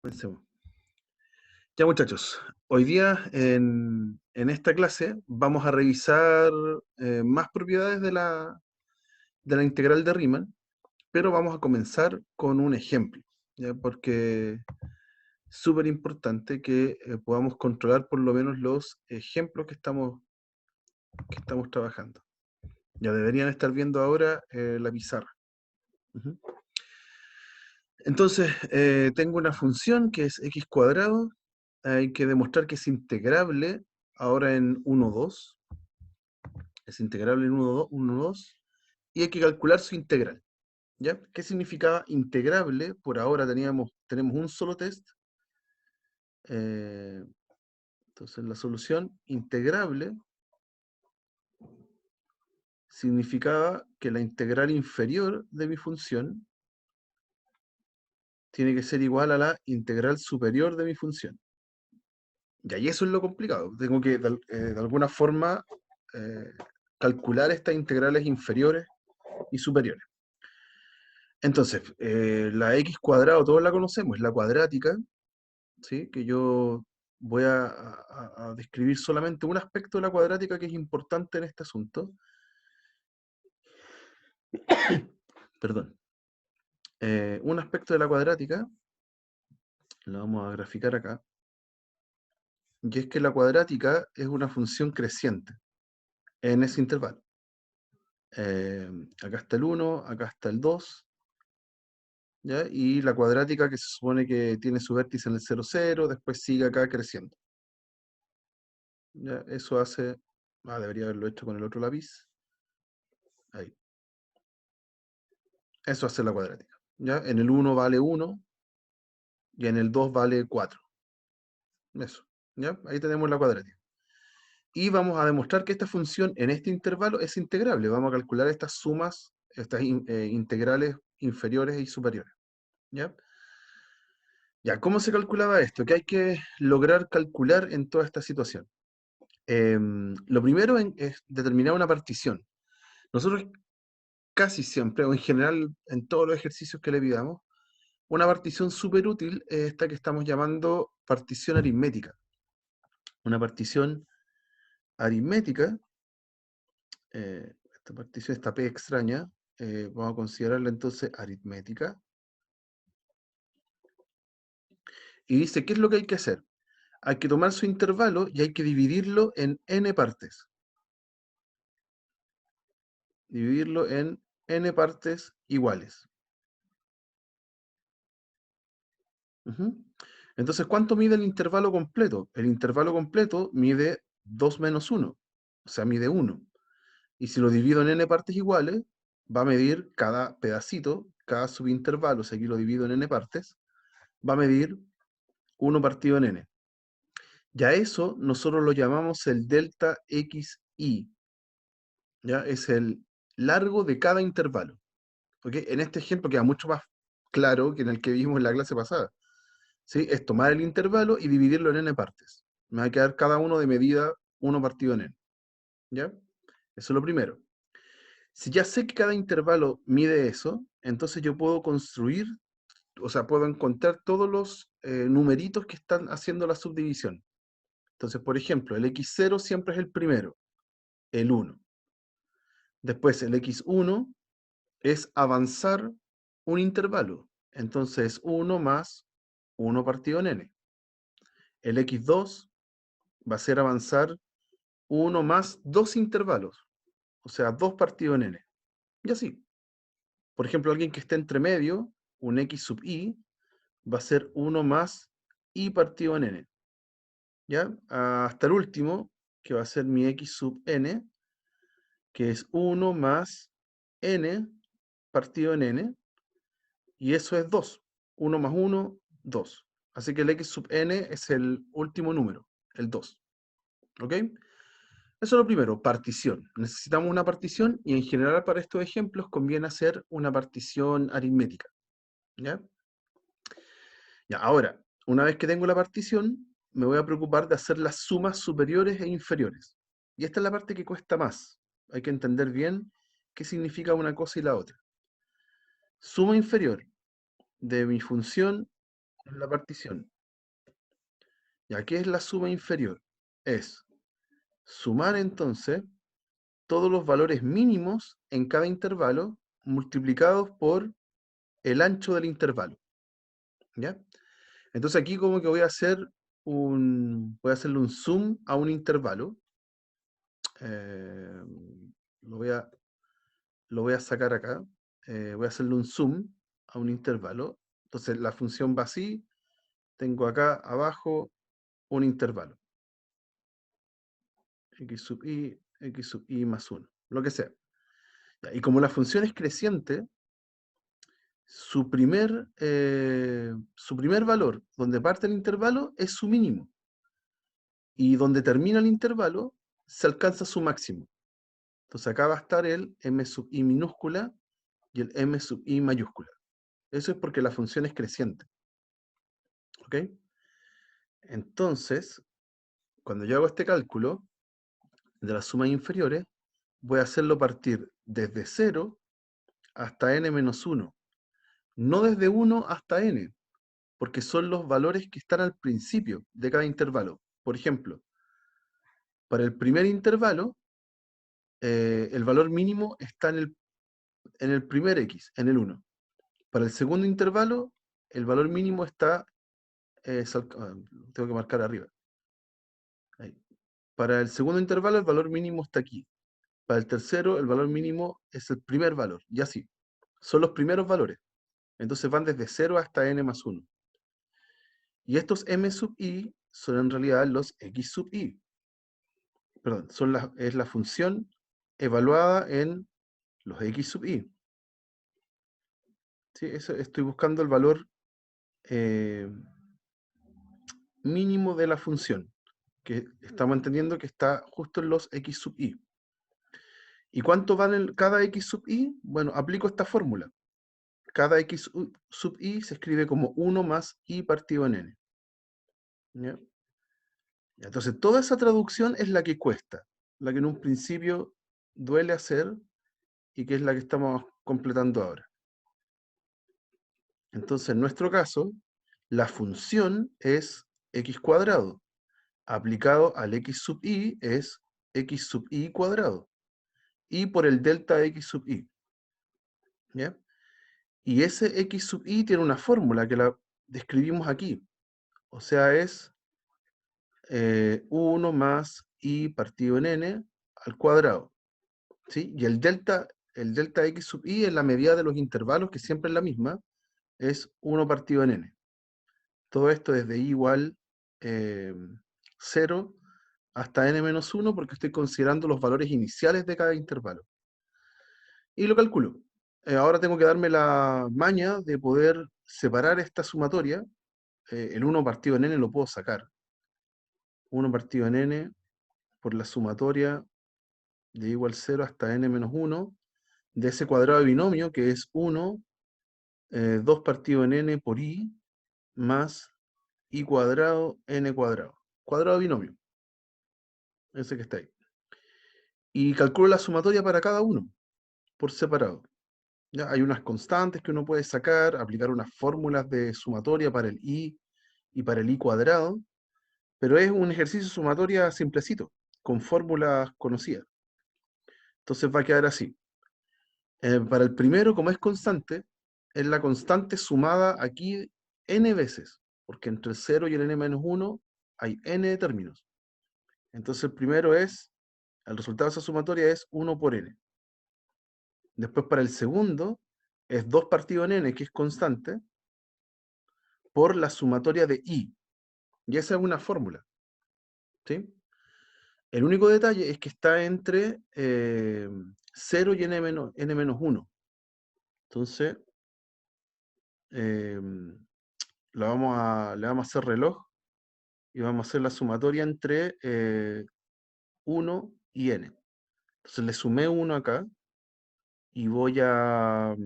Comencemos. Ya muchachos, hoy día en esta clase vamos a revisar más propiedades de la integral de Riemann, pero vamos a comenzar con un ejemplo, ¿ya? Porque es súper importante que podamos controlar por lo menos los ejemplos que estamos trabajando. Ya deberían estar viendo ahora la pizarra. Ujú. Entonces, tengo una función que es x cuadrado. Hay que demostrar que es integrable ahora en 1,2. Es integrable en 1,2. Y hay que calcular su integral. ¿Ya? ¿Qué significaba integrable? Por ahora tenemos un solo test. Eh, entonces, la solución integrable significaba que la integral inferior de mi función tiene que ser igual a la integral superior de mi función. Y ahí eso es lo complicado. Tengo que, de alguna forma, eh, calcular estas integrales inferiores y superiores. Entonces, la x cuadrado todos la conocemos, es la cuadrática, ¿sí? Que yo voy a describir solamente un aspecto de la cuadrática que es importante en este asunto. Perdón. Un aspecto de la cuadrática, lo vamos a graficar acá, y es que la cuadrática es una función creciente en ese intervalo. Acá está el 1, acá está el 2, ¿ya? Y la cuadrática que se supone que tiene su vértice en el 0, 0, después sigue acá creciendo. ¿Ya? Eso hace... debería haberlo hecho con el otro lápiz. Ahí. Eso hace la cuadrática. ¿Ya? En el 1 vale 1 y en el 2 vale 4. Eso. ¿Ya? Ahí tenemos la cuadrática. Y vamos a demostrar que esta función en este intervalo es integrable. Vamos a calcular estas sumas, estas integrales inferiores y superiores. ¿Ya? Ya, ¿cómo se calculaba esto? ¿Qué hay que lograr calcular en toda esta situación? Lo primero es determinar una partición. Nosotros casi siempre, o en general en todos los ejercicios que le pidamos, una partición súper útil es esta que estamos llamando partición aritmética. Una partición aritmética, esta partición, esta P extraña, vamos a considerarla entonces aritmética. Y dice, ¿qué es lo que hay que hacer? Hay que tomar su intervalo y hay que dividirlo en n partes. Dividirlo en n partes iguales. Entonces, ¿cuánto mide el intervalo completo? El intervalo completo mide 2 menos 1, o sea, mide 1. Y si lo divido en n partes iguales, va a medir cada pedacito, cada subintervalo, si aquí lo divido en n partes, va a medir 1 partido en n. Ya eso nosotros lo llamamos el delta xi. ¿Ya? Es el largo de cada intervalo. ¿Ok? En este ejemplo queda mucho más claro que en el que vimos en la clase pasada. ¿Sí? Es tomar el intervalo y dividirlo en n partes. Me va a quedar cada uno de medida 1 partido en n. ¿Ya? Eso es lo primero. Si ya sé que cada intervalo mide eso, entonces yo puedo construir, o sea, puedo encontrar todos los numeritos que están haciendo la subdivisión. Entonces, por ejemplo, el x0 siempre es el primero, el 1. Después el x1 es avanzar un intervalo. Entonces 1 más 1 partido en n. El x2 va a ser avanzar 1 más 2 intervalos, o sea, 2 partido en n. Y así. Por ejemplo, alguien que esté entre medio, un x sub i, va a ser 1 más i partido en n. ¿Ya? Hasta el último, que va a ser mi x sub n, que es 1 más n partido en n, y eso es 2. 1 más 1, 2. Así que el x sub n es el último número, el 2. ¿Ok? Eso es lo primero, partición. Necesitamos una partición y en general para estos ejemplos conviene hacer una partición aritmética. ¿Ya? Ya, ahora, una vez que tengo la partición, me voy a preocupar de hacer las sumas superiores e inferiores. Y esta es la parte que cuesta más. Hay que entender bien qué significa una cosa y la otra. Suma inferior de mi función en la partición. Y aquí es la suma inferior. Es sumar entonces todos los valores mínimos en cada intervalo multiplicados por el ancho del intervalo. ¿Ya? Entonces aquí como que voy a hacerle un zoom a un intervalo. Eh, lo voy a sacar acá. Voy a hacerle un zoom a un intervalo. Entonces la función va así. Tengo acá abajo un intervalo. X sub i más 1. Lo que sea. Y como la función es creciente, su primer valor, donde parte el intervalo, es su mínimo. Y donde termina el intervalo, se alcanza su máximo. Entonces acá va a estar el m sub i minúscula y el m sub i mayúscula. Eso es porque la función es creciente. ¿Ok? Entonces, cuando yo hago este cálculo de las sumas inferiores, voy a hacerlo partir desde 0 hasta n menos 1. No desde 1 hasta n, porque son los valores que están al principio de cada intervalo. Por ejemplo, para el primer intervalo, el valor mínimo está en el primer x, en el 1. Para el segundo intervalo, el valor mínimo está, tengo que marcar arriba. Ahí. Para el segundo intervalo, el valor mínimo está aquí. Para el tercero, el valor mínimo es el primer valor, y así. Son los primeros valores. Entonces van desde 0 hasta n más 1. Y estos m sub i son en realidad los x sub i. Perdón, es la función evaluada en los x sub i. ¿Sí? Estoy buscando el valor mínimo de la función, que estamos entendiendo que está justo en los x sub i. ¿Y cuánto vale cada x sub i? Bueno, aplico esta fórmula. Cada x sub i se escribe como 1 más i partido en n. ¿Ya? Entonces, toda esa traducción es la que cuesta, la que en un principio duele hacer y que es la que estamos completando ahora. Entonces, en nuestro caso, la función es x cuadrado, aplicado al x sub i es x sub i cuadrado, y por el delta x sub i. ¿Ya? Y ese x sub i tiene una fórmula que la describimos aquí. O sea, es 1 más i partido en n al cuadrado. ¿Sí? Y el delta x sub i es la medida de los intervalos, que siempre es la misma, es 1 partido en n. Todo esto desde i igual 0 hasta n menos 1, porque estoy considerando los valores iniciales de cada intervalo. Y lo calculo. Ahora tengo que darme la maña de poder separar esta sumatoria. El 1 partido en n lo puedo sacar. 1 partido en n por la sumatoria de i igual 0 hasta n menos 1 de ese cuadrado de binomio, que es 1, 2 partido en n por i, más i cuadrado, n cuadrado. Cuadrado de binomio. Ese que está ahí. Y calculo la sumatoria para cada uno, por separado. ¿Ya? Hay unas constantes que uno puede sacar, aplicar unas fórmulas de sumatoria para el i y para el i cuadrado, pero es un ejercicio de sumatoria simplecito, con fórmulas conocidas. Entonces va a quedar así. Para el primero, como es constante, es la constante sumada aquí n veces, porque entre el 0 y el n menos 1 hay n términos. Entonces el resultado de esa sumatoria es 1 por n. Después para el segundo es 2 partido en n, que es constante, por la sumatoria de i. Y esa es una fórmula. ¿Sí? El único detalle es que está entre 0 y n menos 1. Entonces, le vamos a hacer reloj y vamos a hacer la sumatoria entre 1 y n. Entonces le sumé 1 acá y voy a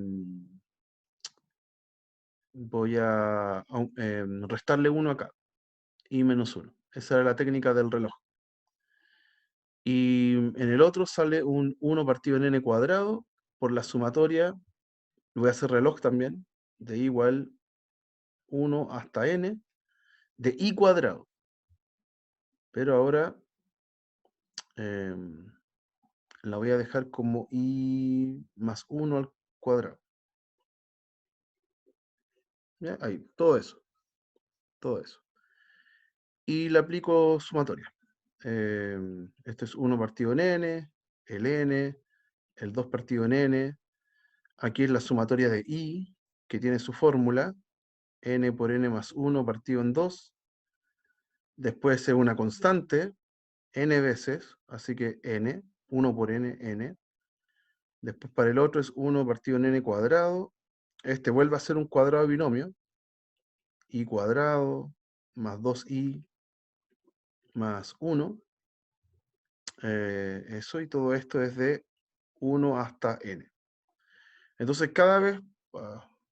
restarle 1 acá, y menos 1. Esa era la técnica del reloj. Y en el otro sale un 1 partido en n cuadrado por la sumatoria, voy a hacer reloj también, de i igual 1 hasta n de i cuadrado. Pero ahora la voy a dejar como i más 1 al cuadrado. ¿Ya? Ahí, todo eso. Todo eso. Y le aplico sumatoria. Esto es 1 partido en n, el 2 partido en n. Aquí es la sumatoria de i, que tiene su fórmula, n por n más 1 partido en 2. Después es una constante, n veces, así que n, 1 por n, n. Después para el otro es 1 partido en n cuadrado. Este vuelve a ser un cuadrado binomio, i cuadrado más 2i más 1. Eso, y todo esto es de 1 hasta n. Entonces cada vez,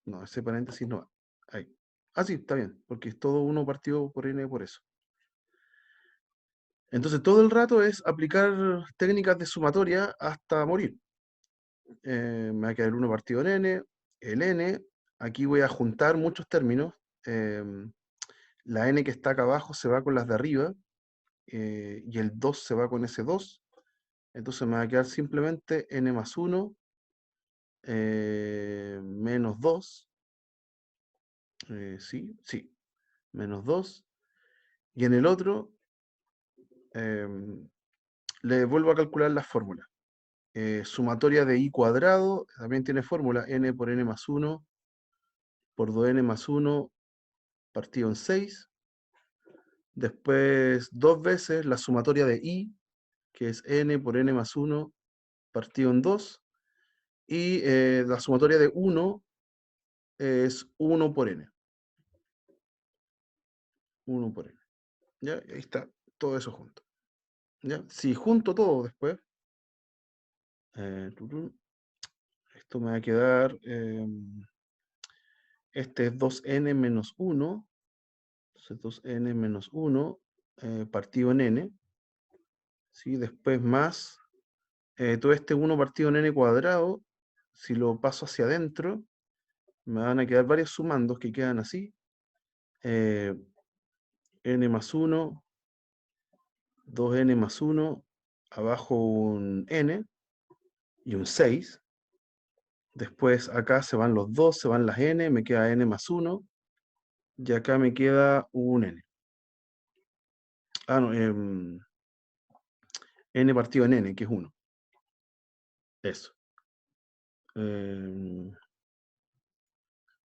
no, ese paréntesis no va. Ahí. Ah, sí, está bien, porque es todo 1 partido por n por eso. Entonces todo el rato es aplicar técnicas de sumatoria hasta morir. Me va a quedar 1 partido en n, el n, aquí voy a juntar muchos términos. La n que está acá abajo se va con las de arriba, y el 2 se va con ese 2. Entonces me va a quedar simplemente n más 1 menos 2. Sí, menos 2. Y en el otro le vuelvo a calcular las fórmulas. Sumatoria de i cuadrado, también tiene fórmula, n por n más 1 por 2n más 1 partido en 6. Después, dos veces la sumatoria de i, que es n por n más 1 partido en 2. Y la sumatoria de 1 es 1 por n. 1 por n. ¿Ya? Ahí está, todo eso junto. ¿Ya? Si junto todo después, esto me va a quedar, este es 2n menos 1, entonces 2n menos 1 partido en n, ¿sí? Después más todo este 1 partido en n cuadrado, si lo paso hacia adentro, me van a quedar varios sumandos que quedan así, n más 1, 2n más 1, abajo un n y un 6. Después acá se van los 2, se van las n, me queda n más 1, y acá me queda un n. Ah, no, n partido en n, que es 1. Eso.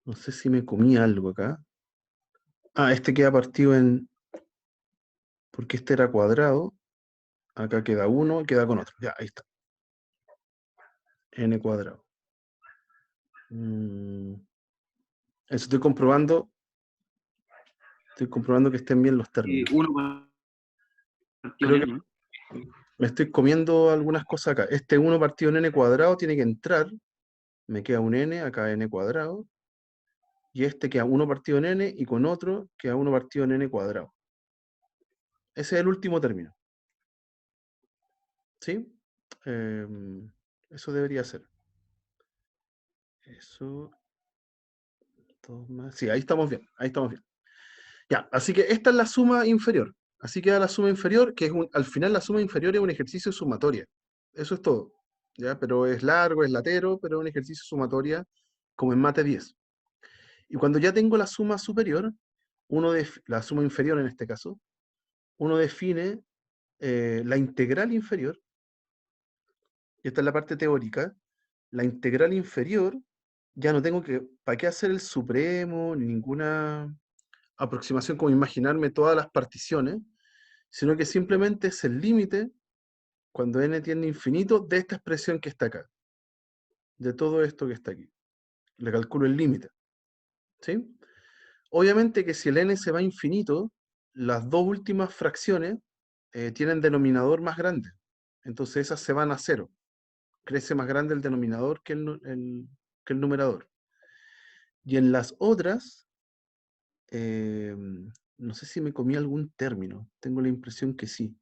No sé si me comí algo acá. Ah, este queda partido en... Porque este era cuadrado. Acá queda 1 y queda con otro. Ya, ahí está. N cuadrado. Eso estoy comprobando. Estoy comprobando que estén bien los términos. 1 partido Creo en que n, ¿no? me estoy comiendo algunas cosas acá. Este 1 partido en n cuadrado tiene que entrar. Me queda un n, acá n cuadrado. Y este queda 1 partido en n y con otro queda 1 partido en n cuadrado. Ese es el último término. ¿Sí? Eso debería ser. Eso. Dos más. Sí, ahí estamos bien. Ahí estamos bien. Ya, así que esta es la suma inferior. Así queda la suma inferior, que es al final la suma inferior es un ejercicio de sumatoria. Eso es todo. ¿Ya? Pero es largo, es latero, pero es un ejercicio de sumatoria como en mate 10. Y cuando ya tengo la suma superior, la suma inferior en este caso, uno define la integral inferior, y esta es la parte teórica. La integral inferior, ya no tengo que, ¿para qué hacer el supremo? Ni ninguna aproximación como imaginarme todas las particiones, sino que simplemente es el límite, cuando n tiende a infinito, de esta expresión que está acá, de todo esto que está aquí. Le calculo el límite. ¿Sí? Obviamente que si el n se va a infinito, las dos últimas fracciones tienen denominador más grande. Entonces esas se van a cero. Crece más grande el denominador que el numerador. Y en las otras, no sé si me comí algún término. Tengo la impresión que sí.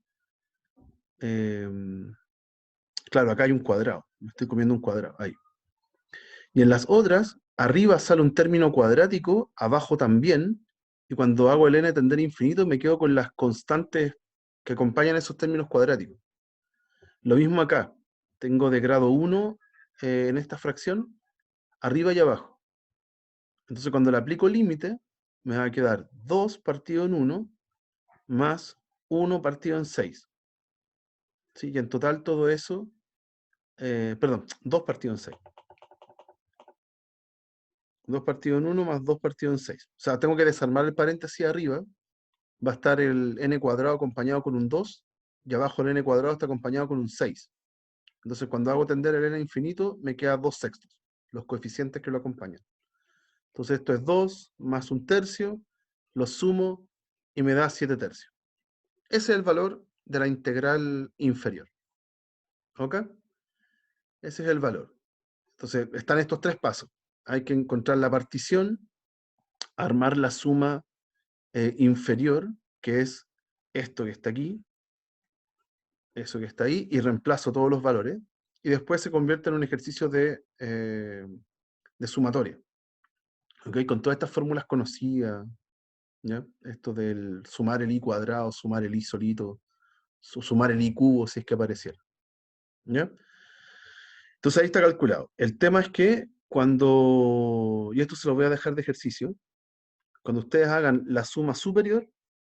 Claro, acá hay un cuadrado. Me estoy comiendo un cuadrado. Ahí. Y en las otras, arriba sale un término cuadrático, abajo también, y cuando hago el n tender a infinito me quedo con las constantes que acompañan esos términos cuadráticos. Lo mismo acá, tengo de grado 1 en esta fracción, arriba y abajo. Entonces cuando le aplico límite, me va a quedar 2 partido en 1 más 1 partido en 6. ¿Sí? Y en total todo eso, perdón, 2 partido en 6. 2 partido en 1 más 2 partido en 6. O sea, tengo que desarmar el paréntesis arriba. Va a estar el n cuadrado acompañado con un 2, y abajo el n cuadrado está acompañado con un 6. Entonces, cuando hago tender el n a infinito, me queda 2 sextos, los coeficientes que lo acompañan. Entonces, esto es 2 más un tercio, lo sumo y me da 7 tercios. Ese es el valor de la integral inferior. ¿Ok? Ese es el valor. Entonces, están estos tres pasos. Hay que encontrar la partición, armar la suma inferior, que es esto que está aquí, eso que está ahí, y reemplazo todos los valores, y después se convierte en un ejercicio de sumatoria. ¿Okay? Con todas estas fórmulas conocidas, ¿ya? Esto del sumar el i cuadrado, sumar el i solito, sumar el i cubo si es que apareciera. ¿Ya? Entonces ahí está calculado. El tema es que cuando, y esto se lo voy a dejar de ejercicio, cuando ustedes hagan la suma superior,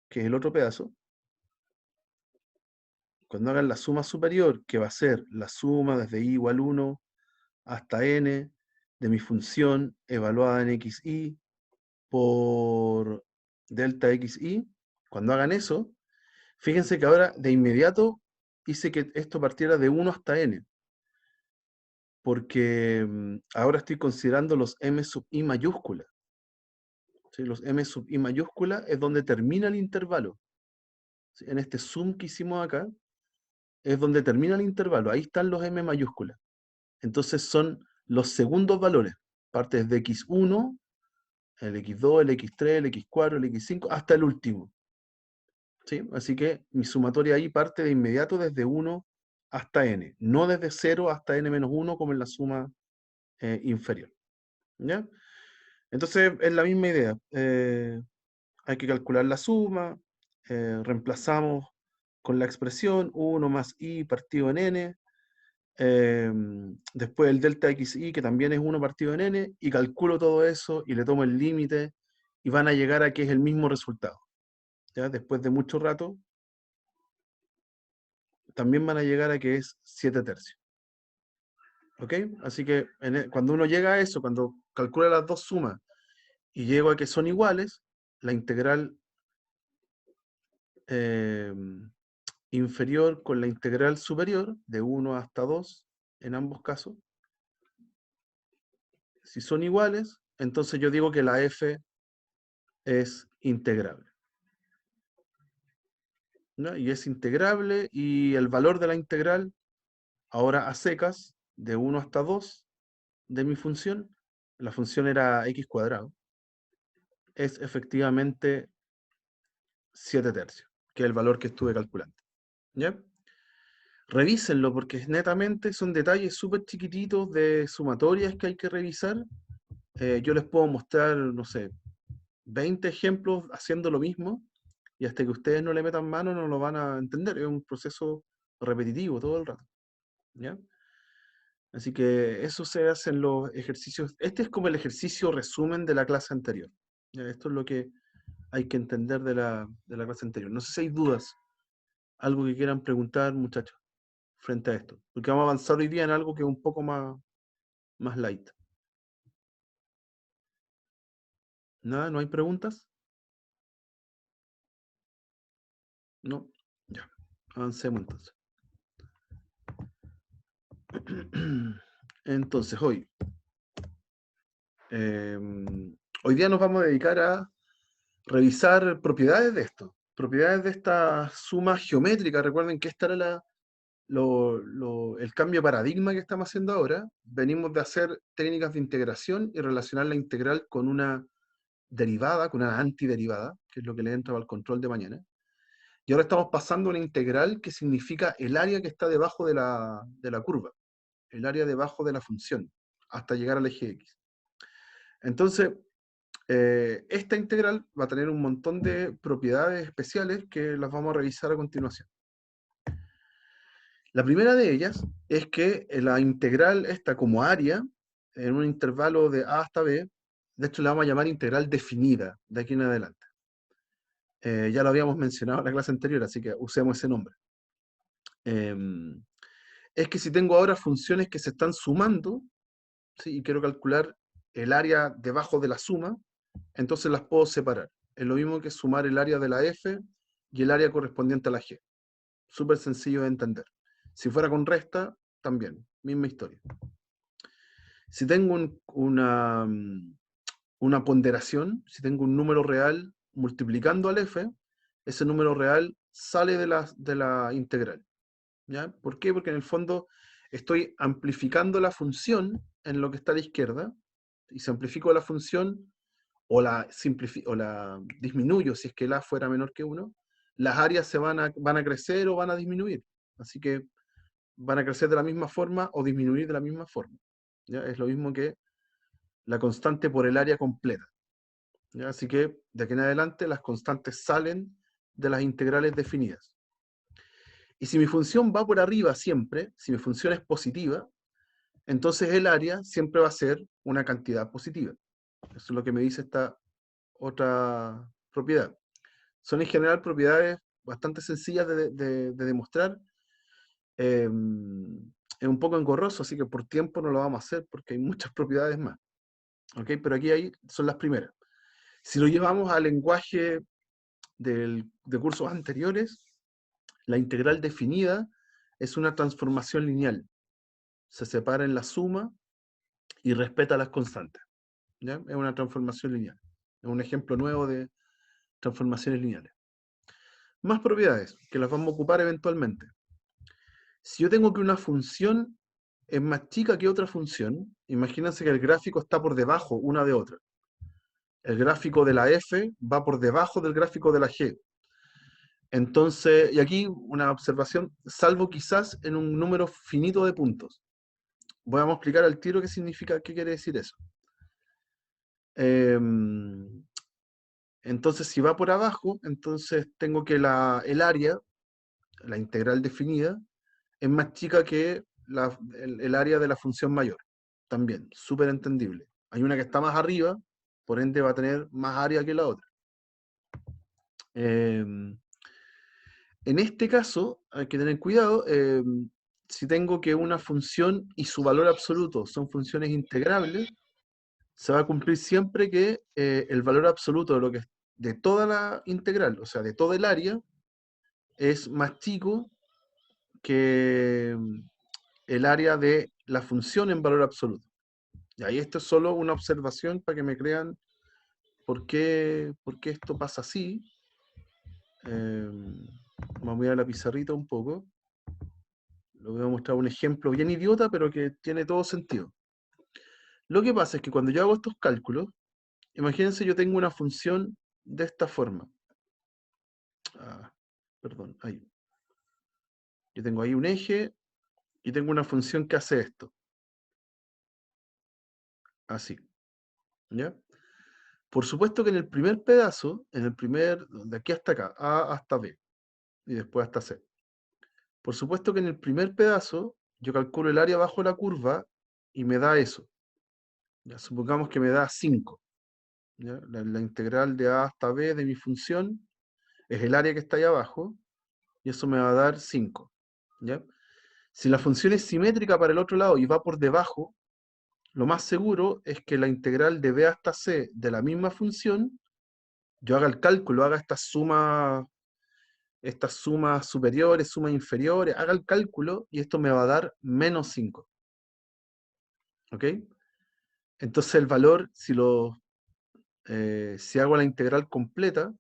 que es el otro pedazo, cuando hagan la suma superior, que va a ser la suma desde i igual 1 hasta n de mi función evaluada en xy por delta xy, cuando hagan eso, fíjense que ahora de inmediato hice que esto partiera de 1 hasta n, porque ahora estoy considerando los m sub i mayúscula. ¿Sí? Los m sub i mayúscula es donde termina el intervalo. ¿Sí? En este sum que hicimos acá, es donde termina el intervalo. Ahí están los m mayúsculas. Entonces son los segundos valores. Parte desde x1, el x2, el x3, el x4, el x5, hasta el último. ¿Sí? Así que mi sumatoria ahí parte de inmediato desde 1 hasta n, no desde 0 hasta n menos 1 como en la suma inferior. ¿Ya? Entonces es la misma idea. Hay que calcular la suma, reemplazamos con la expresión 1 más i partido en n, después el delta xy, que también es 1 partido en n, y calculo todo eso y le tomo el límite, y van a llegar a que es el mismo resultado. ¿Ya? Después de mucho rato, también van a llegar a que es 7 tercios. ¿Ok? Así que cuando uno llega a eso, cuando calcula las dos sumas y llego a que son iguales, la integral inferior con la integral superior, de 1 hasta 2, en ambos casos, si son iguales, entonces yo digo que la f es integrable. ¿No? Y es integrable, y el valor de la integral, ahora a secas, de 1 hasta 2, de mi función, la función era x cuadrado, es efectivamente 7 tercios, que es el valor que estuve calculando. ¿Ya? Revísenlo, porque netamente son detalles súper chiquititos de sumatorias que hay que revisar. Yo les puedo mostrar, no sé, 20 ejemplos haciendo lo mismo, y hasta que ustedes no le metan mano no lo van a entender. Es un proceso repetitivo todo el rato. ¿Ya? Así que eso se hace en los ejercicios. Este es como el ejercicio resumen de la clase anterior. ¿Ya? Esto es lo que hay que entender de la clase anterior. No sé si hay dudas, algo que quieran preguntar, muchachos, frente a esto. Porque vamos a avanzar hoy día en algo que es un poco más light. ¿Nada? ¿No hay preguntas? No. Ya. Avancemos entonces. Entonces, hoy día nos vamos a dedicar a revisar propiedades de esto. Propiedades de esta suma geométrica. Recuerden que esta era el cambio de paradigma que estamos haciendo ahora. Venimos de hacer técnicas de integración y relacionar la integral con una derivada, con una antiderivada, que es lo que le entra al control de mañana. Y ahora estamos pasando a una integral que significa el área que está debajo de la curva, el área debajo de la función, hasta llegar al eje X. Entonces, esta integral va a tener un montón de propiedades especiales que las vamos a revisar a continuación. La primera de ellas es que la integral esta como área, en un intervalo de a hasta b, de hecho la vamos a llamar integral definida de aquí en adelante. Ya lo habíamos mencionado en la clase anterior, así que usemos ese nombre. Es que si tengo ahora funciones que se están sumando, ¿sí? Y quiero calcular el área debajo de la suma, entonces las puedo separar. Es lo mismo que sumar el área de la f y el área correspondiente a la g. Súper sencillo de entender. Si fuera con resta, también, misma historia. Si tengo una ponderación, si tengo un número real multiplicando al f, ese número real sale de la integral. ¿Ya? ¿Por qué? Porque en el fondo estoy amplificando la función en lo que está a la izquierda, y si amplifico la función o la disminuyo si es que la fuera menor que 1, las áreas van a crecer o van a disminuir. Así que van a crecer de la misma forma o disminuir de la misma forma. ¿Ya? Es lo mismo que la constante por el área completa. ¿Ya? Así que de aquí en adelante las constantes salen de las integrales definidas. Y si mi función va por arriba siempre, si mi función es positiva, entonces el área siempre va a ser una cantidad positiva. Eso es lo que me dice esta otra propiedad. Son en general propiedades bastante sencillas de demostrar. Es un poco engorroso, así que por tiempo no lo vamos a hacer porque hay muchas propiedades más. ¿Ok? Pero aquí son las primeras. Si lo llevamos al lenguaje de cursos anteriores, la integral definida es una transformación lineal. Se separa en la suma y respeta las constantes. ¿Ya? Es una transformación lineal. Es un ejemplo nuevo de transformaciones lineales. Más propiedades que las vamos a ocupar eventualmente. Si yo tengo que una función es más chica que otra función, imagínense que el gráfico está por debajo una de otra. El gráfico de la f va por debajo del gráfico de la g. Entonces, y aquí una observación, salvo quizás en un número finito de puntos. Voy a explicar al tiro qué significa, qué quiere decir eso. Entonces, si va por abajo, entonces tengo que el área, la integral definida, es más chica que el área de la función mayor. También, súper entendible. Hay una que está más arriba, por ende va a tener más área que la otra. En este caso, hay que tener cuidado, si tengo que una función y su valor absoluto son funciones integrables, se va a cumplir siempre que el valor absoluto de toda la integral, o sea, de todo el área, es más chico que el área de la función en valor absoluto. Y ahí esto es solo una observación para que me crean por qué esto pasa así. Vamos a ir a la pizarrita un poco. Les voy a mostrar un ejemplo bien idiota, pero que tiene todo sentido. Lo que pasa es que cuando yo hago estos cálculos, imagínense yo tengo una función de esta forma. Perdón, ahí. Yo tengo ahí un eje y tengo una función que hace esto. Así. ¿Ya? Por supuesto que en el primer pedazo, de aquí hasta acá, A hasta B, y después hasta C. Por supuesto que en el primer pedazo, yo calculo el área bajo la curva y me da eso. Ya, supongamos que me da 5. ¿Ya? La integral de A hasta B de mi función es el área que está ahí abajo, y eso me va a dar 5. ¿Ya? Si la función es simétrica para el otro lado y va por debajo, lo más seguro es que la integral de B hasta C de la misma función, yo haga el cálculo, haga estas sumas superiores, sumas inferiores, haga el cálculo y esto me va a dar menos 5. ¿Ok? Entonces el valor, si hago la integral completa,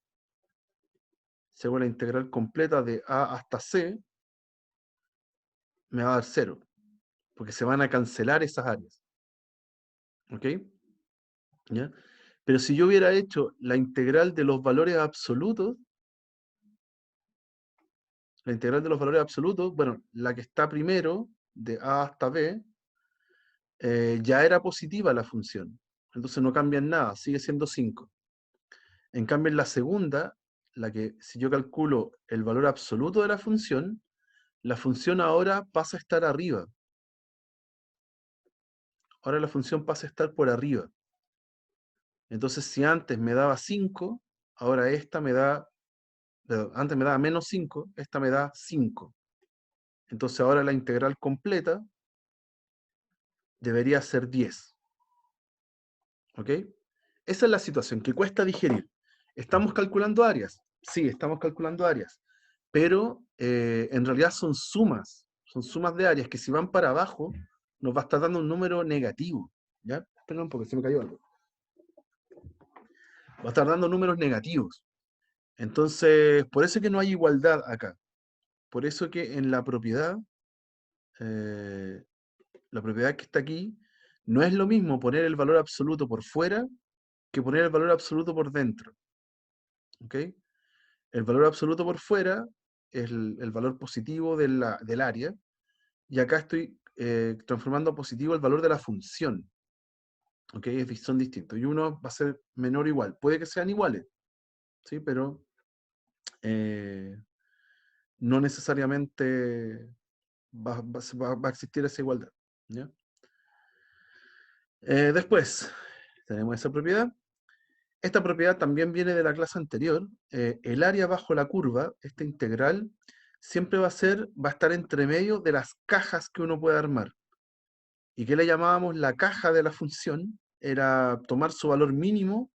de A hasta C, me va a dar 0, porque se van a cancelar esas áreas. ¿Ok? ¿Ya? Pero si yo hubiera hecho la integral de los valores absolutos, bueno, la que está primero, de A hasta B, ya era positiva la función. Entonces no cambia en nada, sigue siendo 5. En cambio, en la segunda, la que si yo calculo el valor absoluto de la función ahora pasa a estar arriba. Ahora la función pasa a estar por arriba. Entonces, si antes me daba 5, ahora esta me da, antes me daba menos 5, esta me da 5. Entonces ahora la integral completa debería ser 10. ¿Ok? Esa es la situación que cuesta digerir. ¿Estamos calculando áreas? Sí, estamos calculando áreas. Pero en realidad son sumas de áreas que si van para abajo nos va a estar dando un número negativo. ¿Ya? Perdón, porque se me cayó algo. Va a estar dando números negativos. Entonces, por eso es que no hay igualdad acá. Por eso que en la propiedad que está aquí, no es lo mismo poner el valor absoluto por fuera que poner el valor absoluto por dentro. ¿Ok? El valor absoluto por fuera es el valor positivo del área, y acá estoy transformando a positivo el valor de la función. ¿Ok? Son distintos. Y uno va a ser menor o igual. Puede que sean iguales, ¿sí? Pero no necesariamente va a existir esa igualdad. ¿Ya? Después, tenemos esa propiedad. Esta propiedad también viene de la clase anterior. El área bajo la curva, esta integral, siempre va a estar entre medio de las cajas que uno puede armar. ¿Y qué le llamábamos la caja de la función? Era tomar su valor mínimo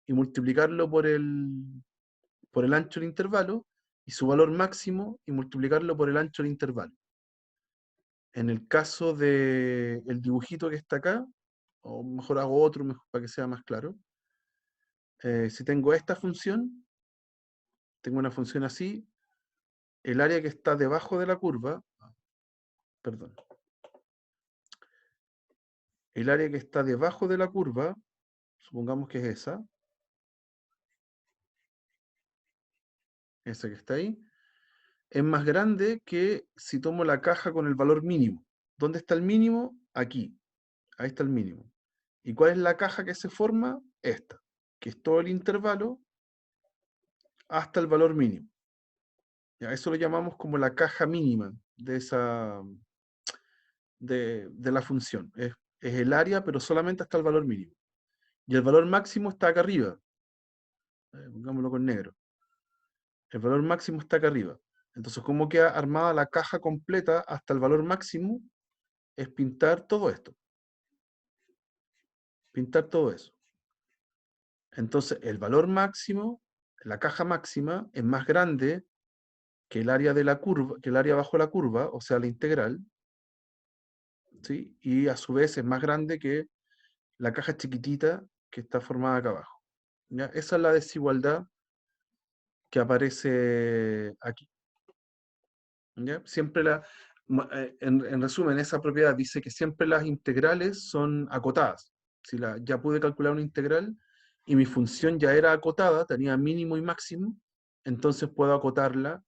y multiplicarlo por el ancho del intervalo, y su valor máximo y multiplicarlo por el ancho del intervalo. En el caso del dibujito que está acá, o mejor hago otro para que sea más claro, si tengo esta función, tengo una función así, el área que está debajo de la curva, perdón, el área que está debajo de la curva, supongamos que es esa que está ahí, es más grande que si tomo la caja con el valor mínimo. ¿Dónde está el mínimo? Aquí. Ahí está el mínimo. ¿Y cuál es la caja que se forma? Esta, que es todo el intervalo hasta el valor mínimo. Ya, eso lo llamamos como la caja mínima de la función. Es el área, pero solamente hasta el valor mínimo. Y el valor máximo está acá arriba. Pongámoslo con negro. El valor máximo está acá arriba. Entonces, ¿cómo queda armada la caja completa hasta el valor máximo? Es pintar todo esto. Pintar todo eso. Entonces, el valor máximo, la caja máxima, es más grande que el área de la curva, que el área bajo la curva, o sea, la integral, ¿sí? Y a su vez es más grande que la caja chiquitita que está formada acá abajo. ¿Ya? Esa es la desigualdad que aparece aquí. ¿Ya? Siempre en resumen, esa propiedad dice que siempre las integrales son acotadas. Si ya pude calcular una integral y mi función ya era acotada, tenía mínimo y máximo, entonces puedo acotarla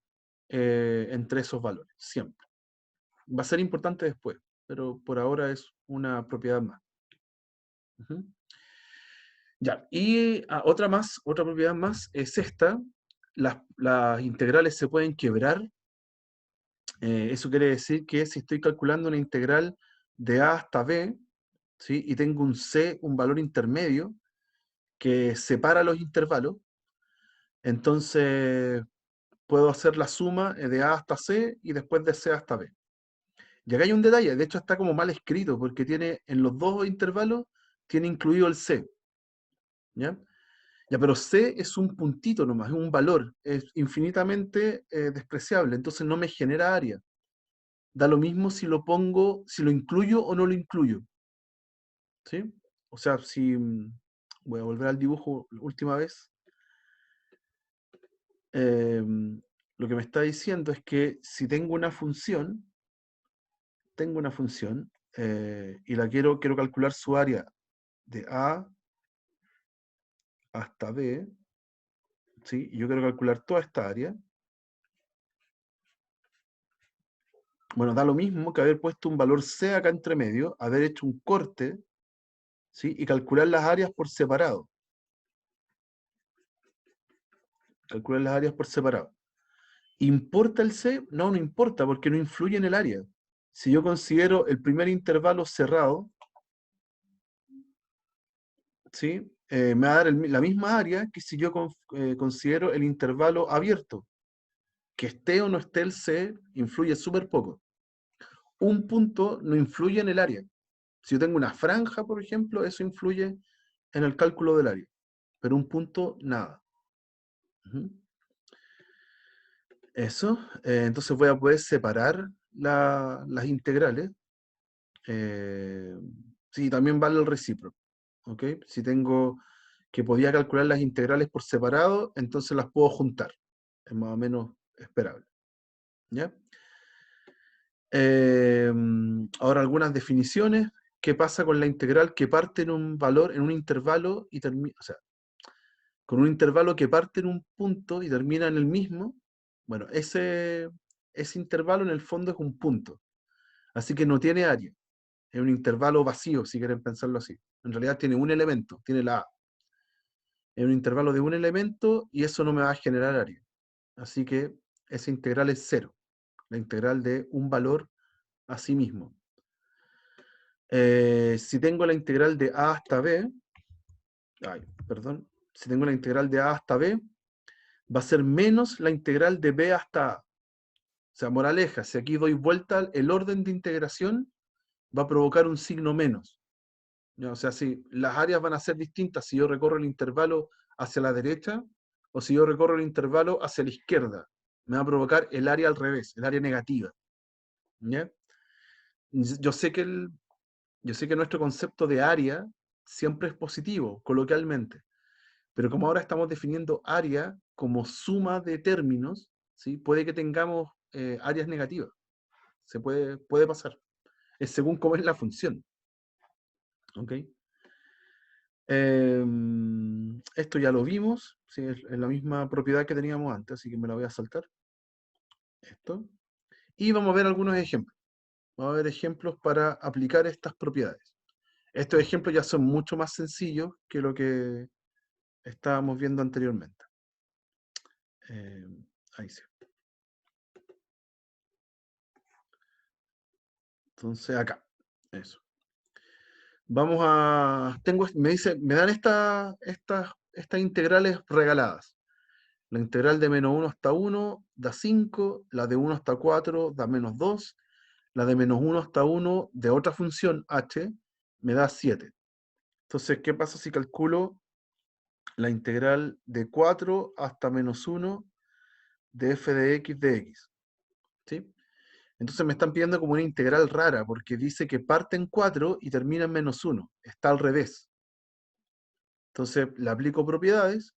entre esos valores, siempre. Va a ser importante después, pero por ahora es una propiedad más. Ujú. Ya, y otra propiedad más es esta. Las integrales se pueden quebrar. Eso quiere decir que si estoy calculando una integral de a hasta b, ¿sí? Y tengo un c, un valor intermedio, que separa los intervalos, entonces puedo hacer la suma de a hasta c y después de c hasta b. Y acá hay un detalle, de hecho está como mal escrito, porque tiene en los dos intervalos, tiene incluido el c. ¿Ya? Ya, pero c es un puntito nomás, es un valor, es infinitamente despreciable, entonces no me genera área. Da lo mismo si lo pongo, si lo incluyo o no lo incluyo. ¿Sí? O sea, si voy a volver al dibujo la última vez, lo que me está diciendo es que si tengo una función, y quiero calcular su área de A hasta B, ¿sí? Y yo quiero calcular toda esta área. Bueno, da lo mismo que haber puesto un valor C acá entre medio, haber hecho un corte, ¿sí? Y calcular las áreas por separado. Calcular las áreas por separado. ¿Importa el C? No, no importa, porque no influye en el área. Si yo considero el primer intervalo cerrado, ¿sí? Me va a dar la misma área que si yo considero el intervalo abierto. Que esté o no esté el C influye súper poco. Un punto no influye en el área. Si yo tengo una franja, por ejemplo, eso influye en el cálculo del área. Pero un punto, nada. Ujú. Eso. Entonces voy a poder separar las integrales. Sí, también vale el recíproco. ¿Ok? Si tengo que podía calcular las integrales por separado, entonces las puedo juntar. Es más o menos esperable. ¿Ya? Ahora algunas definiciones. ¿Qué pasa con la integral que parte en un valor, en un intervalo y termina, o sea, con un intervalo que parte en un punto y termina en el mismo? Bueno, ese intervalo en el fondo es un punto. Así que no tiene área. Es un intervalo vacío, si quieren pensarlo así. En realidad tiene un elemento, tiene la A. Es un intervalo de un elemento y eso no me va a generar área. Así que esa integral es cero. La integral de un valor a sí mismo. Si tengo la integral de A hasta B, si tengo la integral de A hasta B, va a ser menos la integral de B hasta A. O sea, moraleja, si aquí doy vuelta, el orden de integración va a provocar un signo menos. ¿Ya? O sea, si las áreas van a ser distintas si yo recorro el intervalo hacia la derecha o si yo recorro el intervalo hacia la izquierda. Me va a provocar el área al revés, el área negativa. ¿Ya? Yo sé que nuestro concepto de área siempre es positivo, coloquialmente, pero como ahora estamos definiendo área como suma de términos, ¿sí? Puede que tengamos áreas negativas. Puede pasar. Es según cómo es la función. ¿Ok? Esto ya lo vimos, ¿sí? Es la misma propiedad que teníamos antes, así que me la voy a saltar. Esto. Y vamos a ver algunos ejemplos. Vamos a ver ejemplos para aplicar estas propiedades. Estos ejemplos ya son mucho más sencillos que lo que estábamos viendo anteriormente. Ahí sí. Entonces acá. Eso. Vamos a. Me dan estas integrales regaladas. La integral de menos 1 hasta 1 da 5, la de 1 hasta 4 da menos 2, la de menos 1 hasta 1 de otra función h me da 7. Entonces, ¿qué pasa si calculo la integral de 4 hasta menos 1 de f de x? ¿Sí? Entonces me están pidiendo como una integral rara, porque dice que parte en 4 y termina en menos 1. Está al revés. Entonces le aplico propiedades,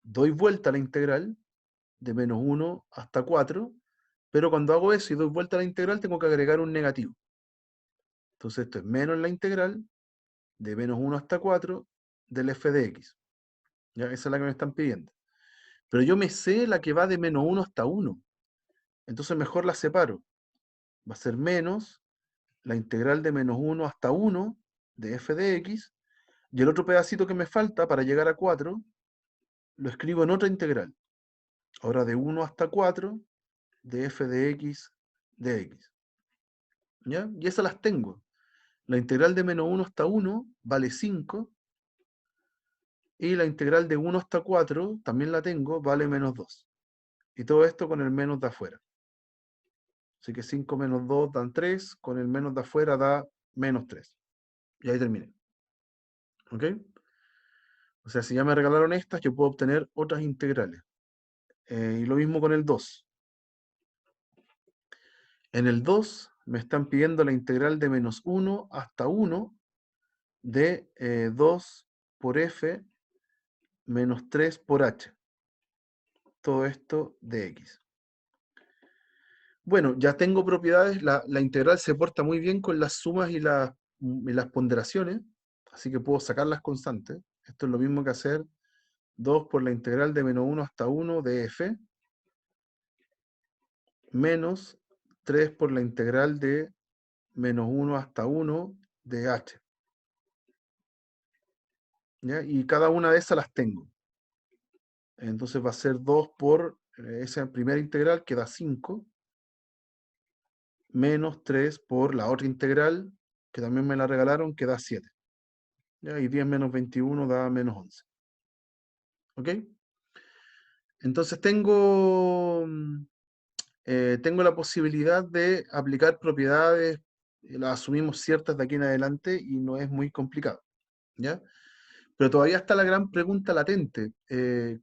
doy vuelta a la integral de menos 1 hasta 4, pero cuando hago eso y doy vuelta a la integral tengo que agregar un negativo. Entonces esto es menos la integral de menos 1 hasta 4 del f de x. ¿Ya? Esa es la que me están pidiendo. Pero yo me sé la que va de menos 1 hasta 1. Entonces mejor la separo. Va a ser menos la integral de menos 1 hasta 1 de f de x. Y el otro pedacito que me falta para llegar a 4 lo escribo en otra integral. Ahora de 1 hasta 4 de f de x de x. ¿Ya? Y esas las tengo. La integral de menos 1 hasta 1 vale 5. Y la integral de 1 hasta 4 también la tengo, vale menos 2. Y todo esto con el menos de afuera. Así que 5 menos 2 dan 3, con el menos de afuera da menos 3. Y ahí terminé. ¿Ok? O sea, si ya me regalaron estas, yo puedo obtener otras integrales. Y lo mismo con el 2. En el 2 me están pidiendo la integral de menos 1 hasta 1 de 2 por f menos 3 por h. Todo esto de x. Bueno, ya tengo propiedades, la integral se porta muy bien con las sumas y las ponderaciones, así que puedo sacar las constantes. Esto es lo mismo que hacer 2 por la integral de menos 1 hasta 1 de f, menos 3 por la integral de menos 1 hasta 1 de h. ¿ya? Y cada una de esas las tengo. Entonces va a ser 2 por esa primera integral, que da 5, menos 3 por la otra integral, que también me la regalaron, que da 7. ¿Ya? Y 10 menos 21 da menos 11. ¿Ok? Entonces tengo la posibilidad de aplicar propiedades, las asumimos ciertas de aquí en adelante y no es muy complicado, ¿ya? Pero todavía está la gran pregunta latente,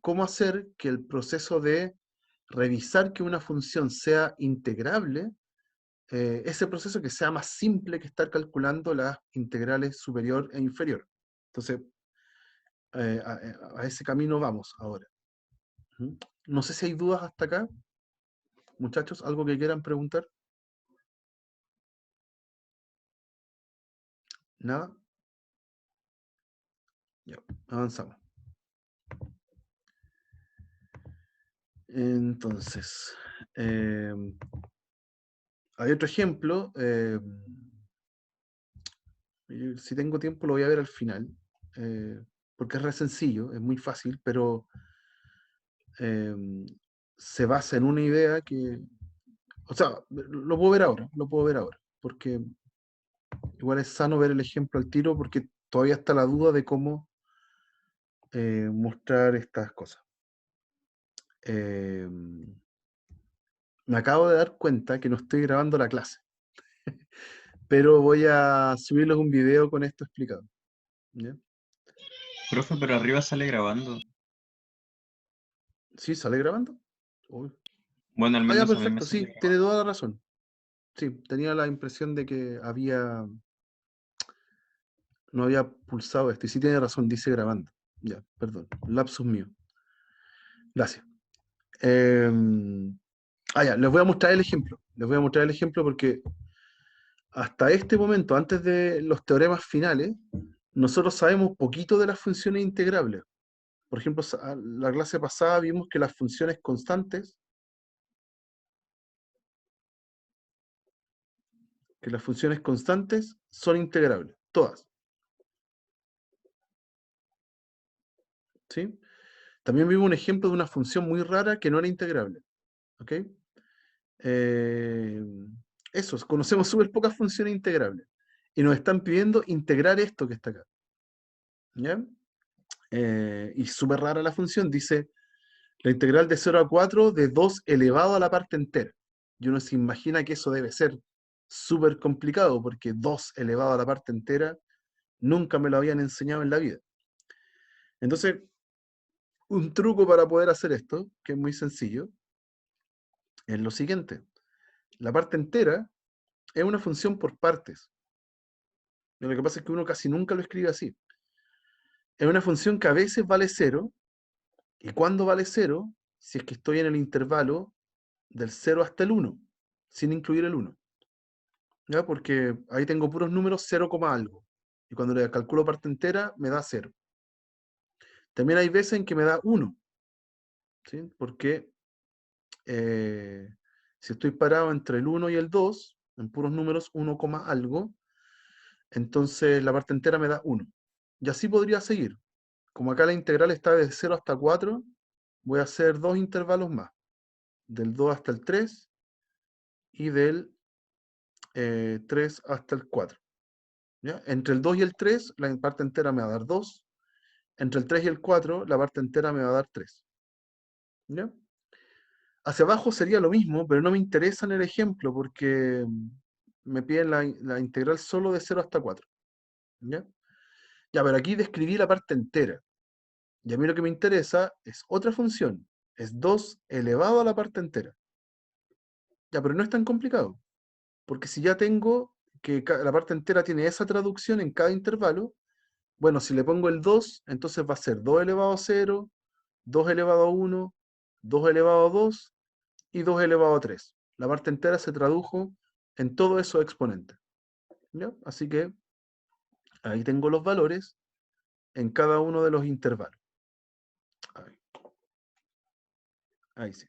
¿cómo hacer que el proceso de revisar que una función sea integrable, ese proceso que sea más simple que estar calculando las integrales superior e inferior? Entonces, a ese camino vamos ahora. ¿Mm? No sé si hay dudas hasta acá, muchachos, algo que quieran preguntar. ¿Nada? Ya, avanzamos. Entonces, hay otro ejemplo. Si tengo tiempo lo voy a ver al final, eh, porque es re sencillo, es muy fácil, pero eh, se basa en una idea que, o sea, lo puedo ver ahora, porque igual es sano ver el ejemplo al tiro, porque todavía está la duda de cómo mostrar estas cosas. Me acabo de dar cuenta que no estoy grabando la clase, pero voy a subirles un video con esto explicado. ¿Ya? Profe, pero arriba sale grabando. ¿Sí sale grabando? Uy. Bueno, al Ah, ya, menos a mí me perfecto, sale sí, tiene grabando. toda la razón. Sí, tenía la impresión de que no había pulsado esto. Y sí tiene razón, dice grabando. Ya, perdón, lapsus mío. Gracias. Eh, ya, les voy a mostrar el ejemplo. Les voy a mostrar el ejemplo porque hasta este momento, antes de los teoremas finales, nosotros sabemos poquito de las funciones integrables. Por ejemplo, la clase pasada vimos que las funciones constantes, son integrables, todas. ¿Sí? También vimos un ejemplo de una función muy rara que no era integrable. ¿Ok? Eh, conocemos súper pocas funciones integrables. Y nos están pidiendo integrar esto que está acá. ¿Ya? Y súper rara la función, dice la integral de 0 a 4 de 2 elevado a la parte entera. Y uno se imagina que eso debe ser súper complicado, porque 2 elevado a la parte entera nunca me lo habían enseñado en la vida. Entonces, un truco para poder hacer esto, que es muy sencillo, es lo siguiente. La parte entera es una función por partes. Lo que pasa es que uno casi nunca lo escribe así. Es una función que a veces vale 0, y cuando vale 0, si es que estoy en el intervalo del 0 hasta el 1, sin incluir el 1. ¿Ya? Porque ahí tengo puros números 0, algo. Y cuando le calculo parte entera, me da 0. También hay veces en que me da 1. ¿Sí? Porque si estoy parado entre el 1 y el 2, en puros números 1, algo, entonces la parte entera me da 1. Y así podría seguir. Como acá la integral está de 0 hasta 4, voy a hacer dos intervalos más. Del 2 hasta el 3 y del 3 hasta el 4. ¿Ya? Entre el 2 y el 3, la parte entera me va a dar 2. Entre el 3 y el 4, la parte entera me va a dar 3. ¿Ya? Hacia abajo sería lo mismo, pero no me interesa en el ejemplo porque me piden la integral solo de 0 hasta 4. ¿Ya? Ya, pero aquí describí la parte entera. Y a mí lo que me interesa es otra función. Es 2 elevado a la parte entera. Ya, pero no es tan complicado. Porque si ya tengo que la parte entera tiene esa traducción en cada intervalo, bueno, si le pongo el 2, entonces va a ser 2 elevado a 0, 2 elevado a 1, 2 elevado a 2 y 2 elevado a 3. La parte entera se tradujo en todos esos exponentes. ¿Ya? Así que ahí tengo los valores en cada uno de los intervalos. Ahí, ahí sí.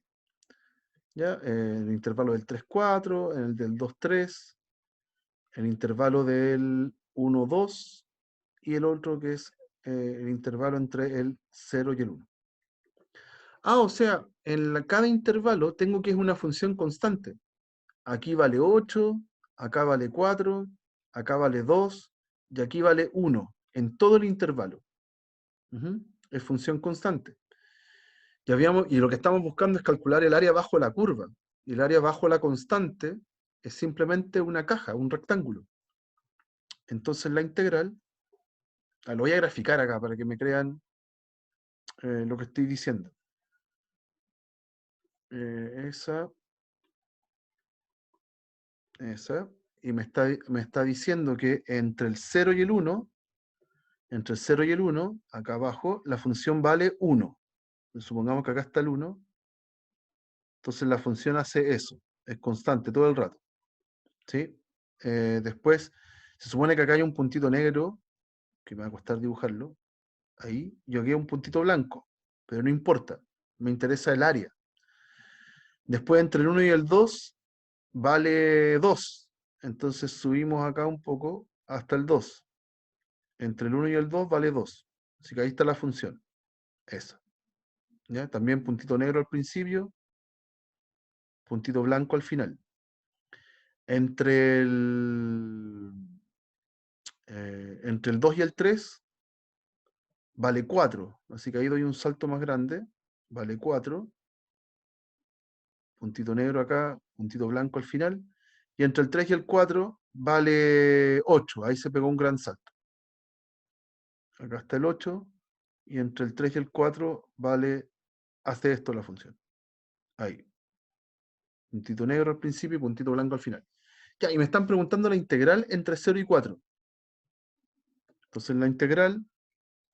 ¿Ya? El intervalo del 3, 4, en el del 2, 3, el intervalo del 1, 2 y el otro que es el intervalo entre el 0 y el 1. O sea, cada intervalo tengo que es una función constante. Aquí vale 8, acá vale 4, acá vale 2, y aquí vale 1, en todo el intervalo. Es función constante. Y lo que estamos buscando es calcular el área bajo la curva. Y el área bajo la constante es simplemente una caja, un rectángulo. Entonces la integral, lo voy a graficar acá para que me crean lo que estoy diciendo. Esa, y me está diciendo que entre el 0 y el 1, acá abajo, la función vale 1. Supongamos que acá está el 1, entonces la función hace eso, es constante todo el rato. ¿Sí? Después, se supone que acá hay un puntito negro, que me va a costar dibujarlo, ahí, yo aquí hay un puntito blanco, pero no importa, me interesa el área. Después, entre el 1 y el 2, vale 2, entonces subimos acá un poco hasta el 2. Entre el 1 y el 2 vale 2, así que ahí está la función, esa. ¿Ya? También puntito negro al principio, puntito blanco al final. Entre el 2 y el 3 vale 4, así que ahí doy un salto más grande, vale 4, puntito negro acá, puntito blanco al final, y entre el 3 y el 4 vale 8, ahí se pegó un gran salto. Acá está el 8, y entre el 3 y el 4 hace esto la función. Ahí. Puntito negro al principio y puntito blanco al final. Ya, y me están preguntando la integral entre 0 y 4. Entonces la integral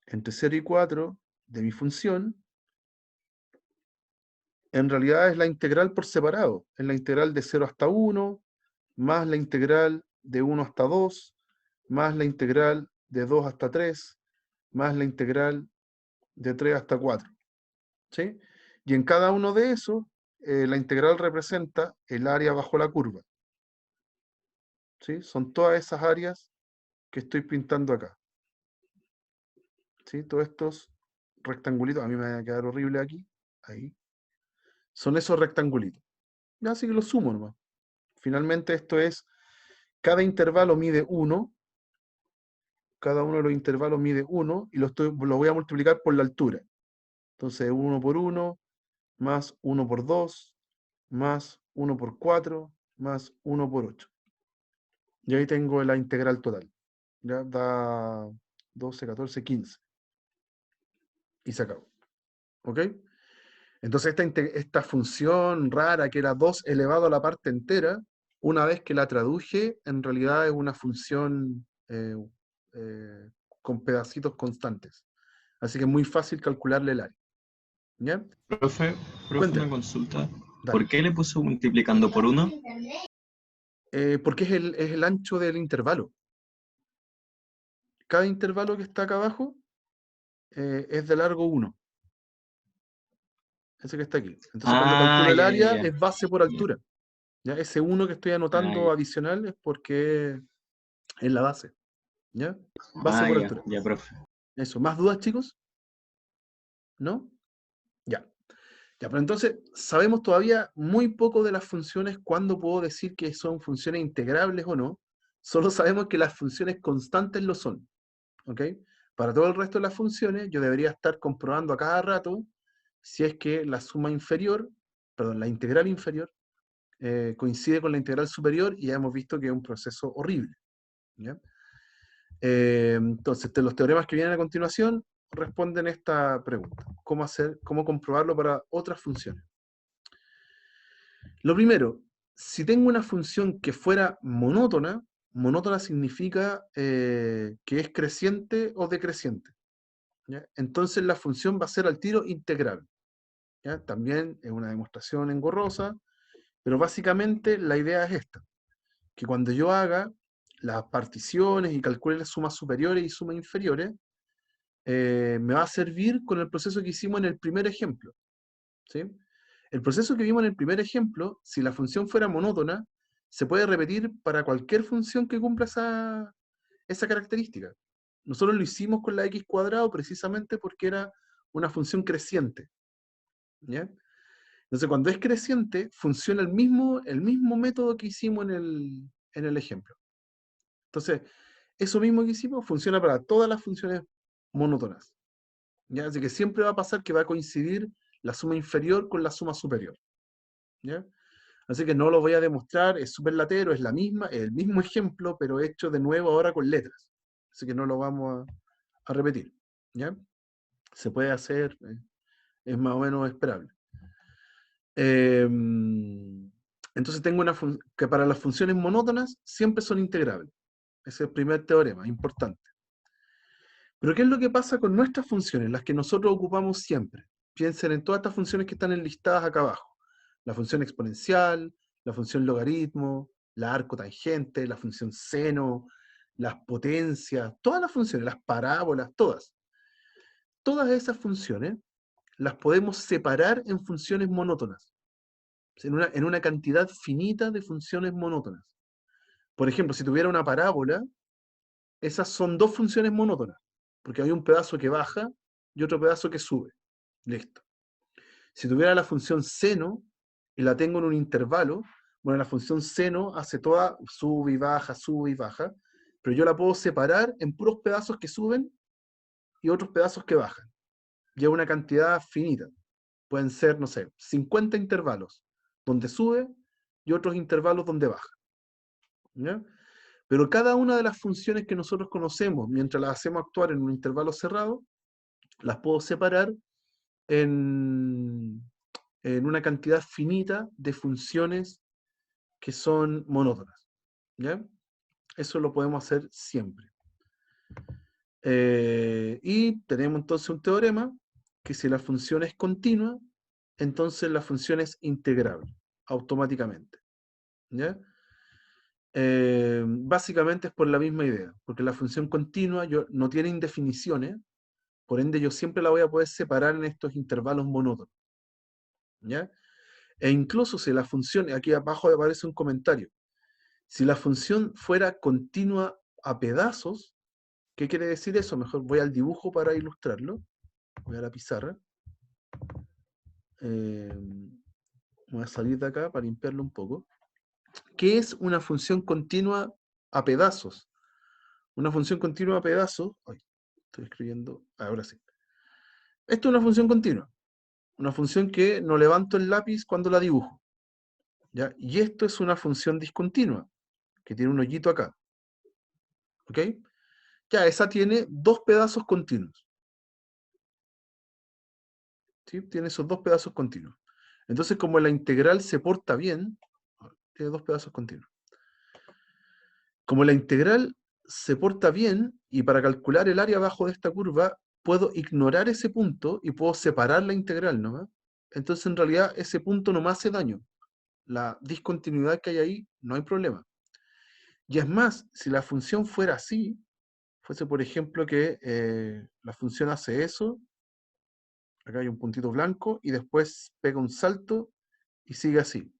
entre 0 y 4 de mi función, en realidad es la integral por separado. Es la integral de 0 hasta 1, más la integral de 1 hasta 2, más la integral de 2 hasta 3, más la integral de 3 hasta 4. ¿Sí? Y en cada uno de esos, la integral representa el área bajo la curva. ¿Sí? Son todas esas áreas que estoy pintando acá. ¿Sí? Todos estos rectangulitos, a mí me va a quedar horrible aquí, ahí. Son esos rectangulitos. Ya, así que los sumo nomás. Finalmente esto es, cada intervalo mide 1, cada uno de los intervalos mide 1, y lo voy a multiplicar por la altura. Entonces 1 por 1, más 1 por 2, más 1 por 4, más 1 por 8. Y ahí tengo la integral total. Ya da 12, 14, 15. Y se acabó. ¿Ok? Entonces esta función rara que era 2 elevado a la parte entera, una vez que la traduje, en realidad es una función con pedacitos constantes. Así que es muy fácil calcularle el área. ¿Ya? Profe, Cuénteme. una consulta. Dale. ¿Por qué le puso multiplicando por 1? Porque es el ancho del intervalo. Cada intervalo que está acá abajo es de largo 1. Ese que está aquí. Entonces cuando calculo el área es base por altura. ¿Ya? Ese 1 que estoy anotando adicional es porque es la base. ¿Ya? Base por altura. Ya, profe. Eso. ¿Más dudas, chicos? ¿No? Ya. Ya, pero entonces sabemos todavía muy poco de las funciones, cuándo puedo decir que son funciones integrables o no. Solo sabemos que las funciones constantes lo son. ¿Ok? Para todo el resto de las funciones, yo debería estar comprobando a cada rato si es que la suma inferior, perdón, la integral inferior, coincide con la integral superior, y ya hemos visto que es un proceso horrible. ¿Ya? Entonces, los teoremas que vienen a continuación responden esta pregunta. ¿Cómo comprobarlo para otras funciones? Lo primero, si tengo una función que fuera monótona, monótona significa que es creciente o decreciente. ¿Ya? Entonces la función va a ser al tiro integral. ¿Ya? También es una demostración engorrosa, pero básicamente la idea es esta, que cuando yo haga las particiones y calcule las sumas superiores y sumas inferiores, me va a servir con el proceso que hicimos en el primer ejemplo. ¿Sí? El proceso que vimos en el primer ejemplo, si la función fuera monótona, se puede repetir para cualquier función que cumpla esa característica. Nosotros lo hicimos con la x cuadrado precisamente porque era una función creciente. ¿Ya? Entonces, cuando es creciente, funciona el mismo método que hicimos en el ejemplo. Entonces, eso mismo que hicimos funciona para todas las funciones monótonas. ¿Ya? Así que siempre va a pasar que va a coincidir la suma inferior con la suma superior. ¿Ya? Así que no lo voy a demostrar, es súper latero, es el mismo ejemplo, pero hecho de nuevo ahora con letras. Así que no lo vamos a repetir. ¿Ya? Se puede hacer, es más o menos esperable. Entonces tengo que para las funciones monótonas siempre son integrables. Ese es el primer teorema, importante. Pero ¿qué es lo que pasa con nuestras funciones, las que nosotros ocupamos siempre? Piensen en todas estas funciones que están enlistadas acá abajo. La función exponencial, la función logaritmo, la arco tangente, la función seno, las potencias, todas las funciones, las parábolas, todas. Todas esas funciones las podemos separar en funciones monótonas, en una cantidad finita de funciones monótonas. Por ejemplo, si tuviera una parábola, esas son dos funciones monótonas, porque hay un pedazo que baja y otro pedazo que sube. Listo. Si tuviera la función seno y la tengo en un intervalo, bueno, la función seno hace toda, sube y baja, pero yo la puedo separar en puros pedazos que suben y otros pedazos que bajan. Lleva una cantidad finita. Pueden ser, no sé, 50 intervalos donde sube y otros intervalos donde baja. ¿Ya? Pero cada una de las funciones que nosotros conocemos, mientras las hacemos actuar en un intervalo cerrado, las puedo separar en una cantidad finita de funciones que son monótonas. ¿Ya? Eso lo podemos hacer siempre. Y tenemos entonces un teorema que si la función es continua, entonces la función es integrable automáticamente. ¿Ya? Básicamente es por la misma idea, porque la función continua no tiene indefiniciones, por ende yo siempre la voy a poder separar en estos intervalos monótonos. ¿Ya? E incluso si la función, aquí abajo aparece un comentario, si la función fuera continua a pedazos, ¿qué quiere decir eso? Mejor voy al dibujo para ilustrarlo, voy a la pizarra, voy a salir de acá para limpiarlo un poco. ¿Qué es una función continua a pedazos? Una función continua a pedazos, ay, estoy escribiendo, ahora sí. Esto es una función continua, una función que no levanto el lápiz cuando la dibujo. ¿Ya? Y esto es una función discontinua, que tiene un hoyito acá. ¿Ok? Ya, esa tiene dos pedazos continuos. ¿Sí? Tiene esos dos pedazos continuos. Entonces, como la integral se porta bien, tiene dos pedazos continuos. Como la integral se porta bien, y para calcular el área abajo de esta curva, puedo ignorar ese punto y puedo separar la integral, ¿no? Entonces, en realidad, ese punto no me hace daño. La discontinuidad que hay ahí, no hay problema. Y es más, si la función fuera así, fuese por ejemplo que la función hace eso, acá hay un puntito blanco, y después pega un salto y sigue así.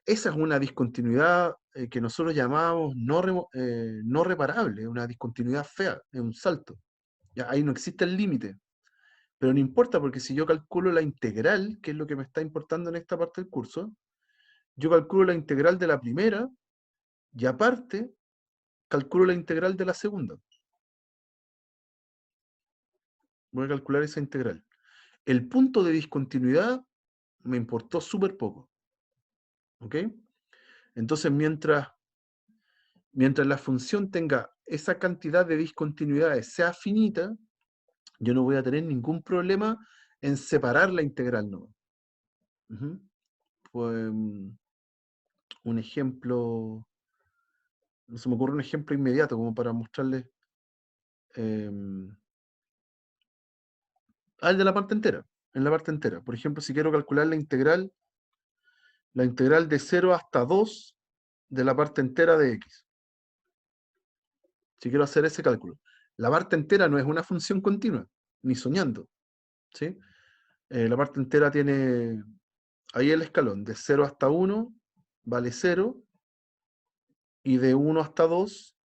Esa es una discontinuidad que nosotros llamamos no reparable, una discontinuidad fea, es un salto. Ya, ahí no existe el límite. Pero no importa, porque si yo calculo la integral, que es lo que me está importando en esta parte del curso, yo calculo la integral de la primera y aparte calculo la integral de la segunda. Voy a calcular esa integral. El punto de discontinuidad me importó súper poco. ¿Ok? Entonces, mientras la función tenga esa cantidad de discontinuidades, sea finita, yo no voy a tener ningún problema en separar la integral, ¿no? Pues, un ejemplo, no se me ocurre un ejemplo inmediato como para mostrarles el de la parte entera, en la parte entera. Por ejemplo, si quiero calcular la integral de 0 hasta 2 de la parte entera de x. Si quiero hacer ese cálculo. La parte entera no es una función continua, ni soñando. ¿Sí? La parte entera tiene ahí el escalón, de 0 hasta 1 vale 0, y de 1 hasta 2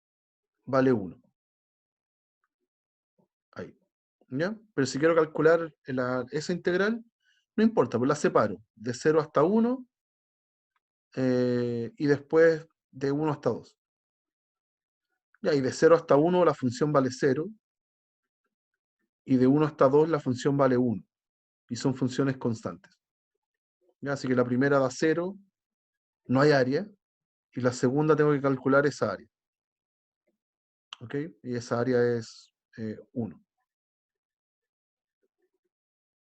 vale 1. ¿ya? Pero si quiero calcular esa integral, no importa, pues la separo de 0 hasta 1 y después de 1 hasta 2. Ya, y de 0 hasta 1 la función vale 0 y de 1 hasta 2 la función vale 1 y son funciones constantes. ¿Ya? Así que la primera da 0, no hay área, y la segunda tengo que calcular esa área. ¿Ok? Y esa área es 1.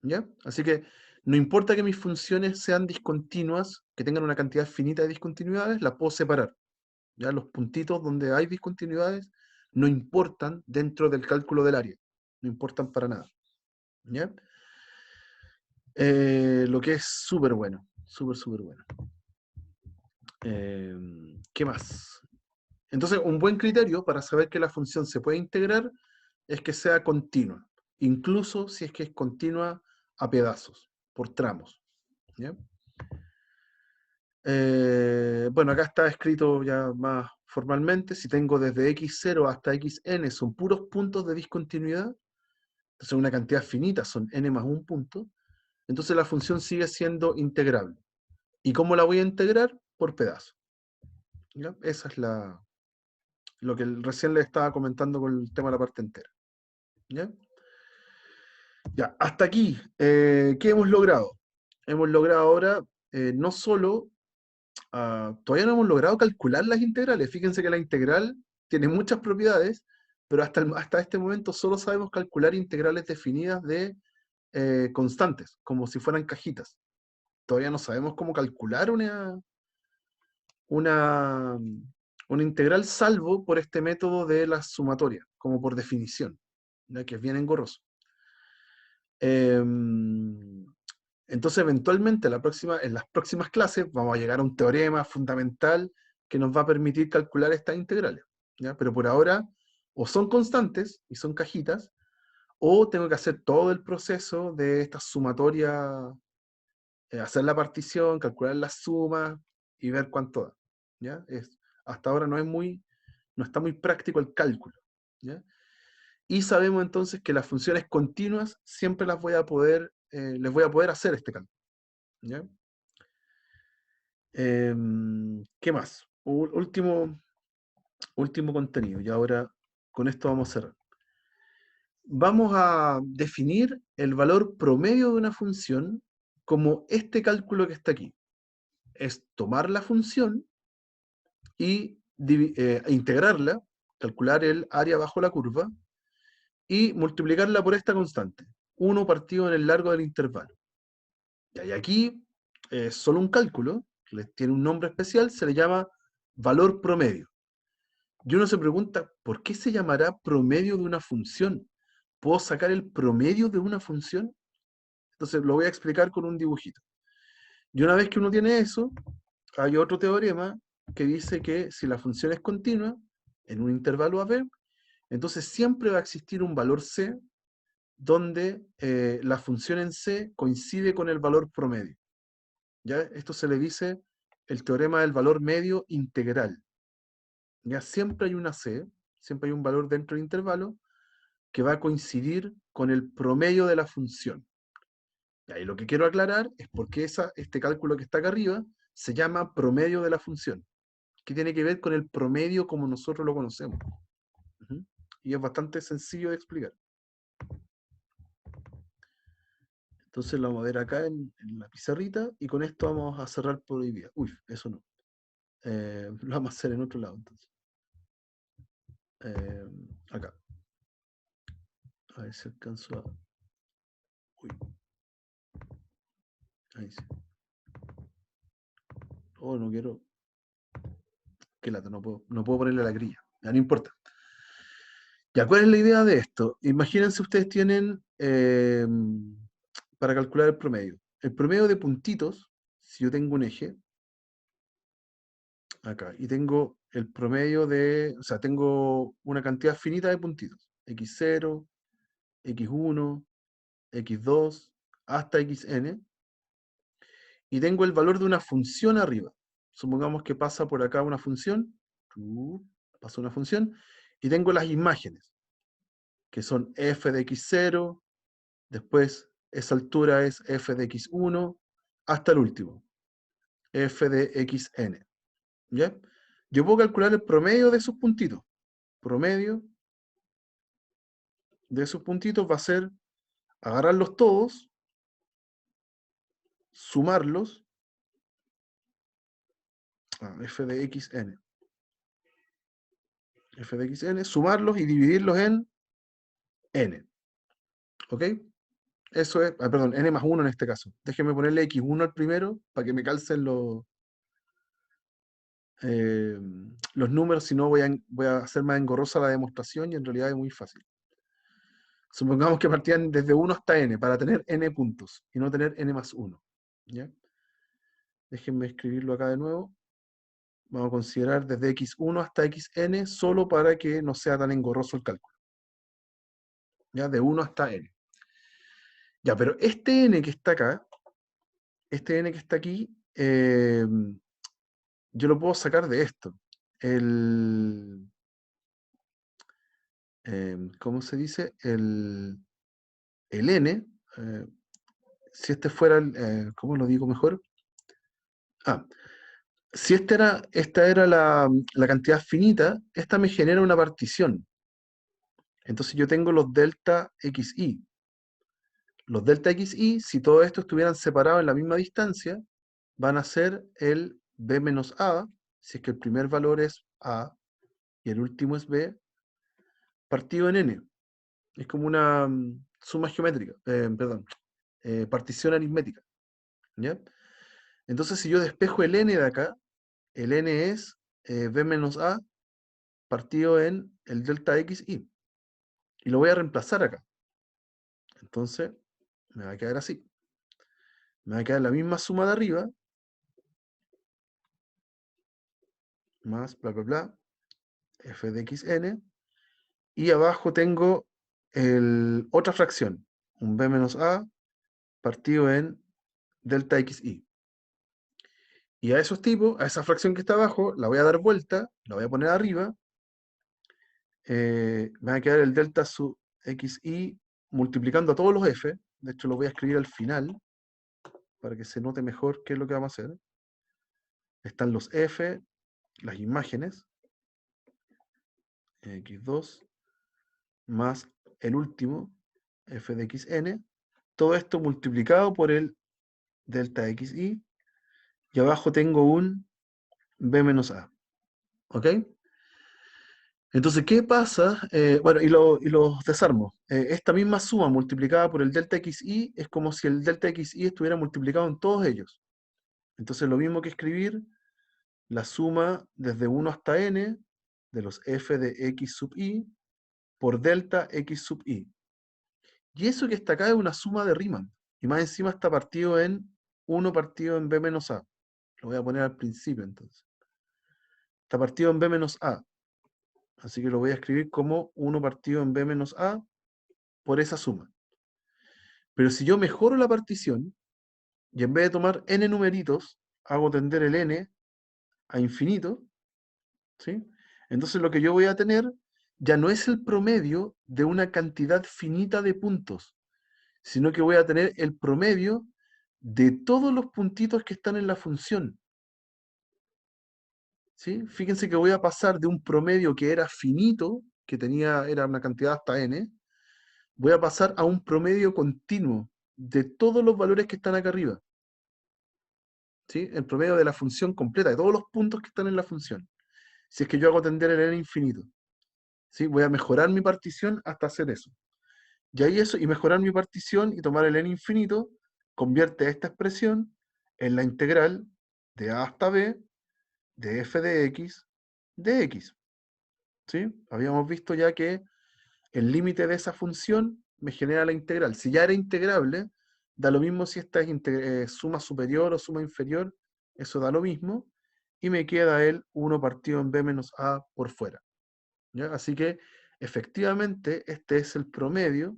¿Ya? Así que no importa que mis funciones sean discontinuas, que tengan una cantidad finita de discontinuidades, las puedo separar. ¿Ya? Los puntitos donde hay discontinuidades no importan dentro del cálculo del área. No importan para nada. ¿Ya? Lo que es súper bueno. Súper bueno. ¿Qué más? Entonces, un buen criterio para saber que la función se puede integrar es que sea continua, incluso si es que es continua a pedazos, por tramos. ¿Ya? Bueno, acá está escrito ya más formalmente, si tengo desde x0 hasta xn son puros puntos de discontinuidad, entonces una cantidad finita, son n más un punto, entonces la función sigue siendo integrable. ¿Y cómo la voy a integrar? Por pedazos. ¿Ya? Esa es lo que recién le estaba comentando con el tema de la parte entera. ¿Ya? Ya, hasta aquí, ¿qué hemos logrado? Hemos logrado ahora no solo, todavía no hemos logrado calcular las integrales. Fíjense que la integral tiene muchas propiedades, pero hasta este momento solo sabemos calcular integrales definidas de constantes, como si fueran cajitas. Todavía no sabemos cómo calcular una, una integral, salvo por este método de la sumatoria, como por definición, ¿ya? Que es bien engorroso. Entonces, eventualmente, en las próximas clases vamos a llegar a un teorema fundamental que nos va a permitir calcular estas integrales, ¿ya? Pero por ahora, o son constantes y son cajitas, o tengo que hacer todo el proceso de esta sumatoria, hacer la partición, calcular las sumas y ver cuánto da, ¿ya? Hasta ahora no está muy práctico el cálculo, ¿ya? Y sabemos entonces que las funciones continuas siempre les voy a poder hacer este cálculo, ¿ya? ¿Qué más? Último contenido, y ahora con esto vamos a cerrar. Vamos a definir el valor promedio de una función como este cálculo que está aquí. Es tomar la función y integrarla, calcular el área bajo la curva, y multiplicarla por esta constante, 1 partido en el largo del intervalo. Y aquí es solo un cálculo, que tiene un nombre especial, se le llama valor promedio. Y uno se pregunta, ¿por qué se llamará promedio de una función? ¿Puedo sacar el promedio de una función? Entonces lo voy a explicar con un dibujito. Y una vez que uno tiene eso, hay otro teorema que dice que si la función es continua, en un intervalo AB, entonces siempre va a existir un valor C donde la función en C coincide con el valor promedio. ¿Ya? Esto se le dice el teorema del valor medio integral. ¿Ya? Siempre hay una C, siempre hay un valor dentro del intervalo que va a coincidir con el promedio de la función. Y lo que quiero aclarar es por qué este cálculo que está acá arriba se llama promedio de la función, que tiene que ver con el promedio como nosotros lo conocemos. Y es bastante sencillo de explicar. Entonces lo vamos a ver acá en la pizarrita y con esto vamos a cerrar por hoy día. Uy, eso no. Lo vamos a hacer en otro lado entonces. Acá. A ver si alcanzo a... Uy. Ahí sí. Oh, no quiero... Qué lata, no puedo ponerle la grilla. Ya no importa. Ya, ¿cuál es la idea de esto? Imagínense ustedes tienen... para calcular el promedio. El promedio de puntitos, si yo tengo un eje, acá, y tengo el promedio o sea, tengo una cantidad finita de puntitos, x0, x1, x2, hasta xn, y tengo el valor de una función arriba. Supongamos que pasa por acá una función, pasa una función, y tengo las imágenes. que son f de x0, después esa altura es f de x1, hasta el último, f de xn. ¿Ya? Yo puedo calcular el promedio de esos puntitos. Promedio de esos puntitos va a ser agarrarlos todos, sumarlos, f de xn. F de xn, sumarlos y dividirlos en n. ¿Ok? Eso es, perdón, n más 1 en este caso. Déjenme ponerle x1 al primero para que me calcen los números, si no voy a hacer más engorrosa la demostración y en realidad es muy fácil. Supongamos que partían desde 1 hasta n para tener n puntos y no tener n más 1. ¿Ya? Déjenme escribirlo acá de nuevo. Vamos a considerar desde x1 hasta xn solo para que no sea tan engorroso el cálculo. ¿Ya? De 1 hasta n. Ya, pero este n que está acá, este n que está aquí, yo lo puedo sacar de esto. ¿Cómo se dice? El n, si este fuera, ¿cómo lo digo mejor? Si esta era la cantidad finita, esta me genera una partición. Entonces yo tengo los delta xi. Los delta xi, si todo esto estuvieran separados en la misma distancia, van a ser el b menos a, si es que el primer valor es a y el último es b, partido en n. Es como una suma geométrica, perdón, partición aritmética. ¿Ya? Entonces si yo despejo el n de acá, el n es b menos a partido en el delta xi. Y lo voy a reemplazar acá. Entonces me va a quedar así. Me va a quedar la misma suma de arriba, más bla bla bla, f de xn, y abajo tengo otra fracción, un b menos a partido en delta xi. Y a esos tipos, a esa fracción que está abajo, la voy a dar vuelta, la voy a poner arriba, me va a quedar el delta sub xi multiplicando a todos los f, de hecho lo voy a escribir al final, para que se note mejor qué es lo que vamos a hacer. Están los f, las imágenes, x2, más el último, f de xn, todo esto multiplicado por el delta xi, y abajo tengo un b menos a. ¿Ok? Entonces, ¿qué pasa? Bueno, y los desarmo. Esta misma suma multiplicada por el delta xi es como si el delta xi estuviera multiplicado en todos ellos. Entonces, lo mismo que escribir la suma desde 1 hasta n de los f de x sub i por delta x sub i. Y eso que está acá es una suma de Riemann. Y más encima está partido en 1 partido en b menos a. Lo voy a poner al principio entonces. Está partido en b menos a. Así que lo voy a escribir como 1 partido en b menos a por esa suma. Pero si yo mejoro la partición, y en vez de tomar n numeritos, hago tender el n a infinito, ¿sí? Entonces lo que yo voy a tener ya no es el promedio de una cantidad finita de puntos, sino que voy a tener el promedio de todos los puntitos que están en la función. ¿Sí? Fíjense que voy a pasar de un promedio que era finito, que era una cantidad hasta n, voy a pasar a un promedio continuo de todos los valores que están acá arriba. ¿Sí? El promedio de la función completa, de todos los puntos que están en la función. Si es que yo hago tender el n infinito. ¿Sí? Voy a mejorar mi partición hasta hacer eso. Y ahí eso, y mejorar mi partición y tomar el n infinito, convierte esta expresión en la integral de a hasta b de f de x de x. ¿Sí? Habíamos visto ya que el límite de esa función me genera la integral. Si ya era integrable, da lo mismo si esta es suma superior o suma inferior, eso da lo mismo, y me queda el 1 partido en b menos a por fuera. ¿Ya? Así que, efectivamente, este es el promedio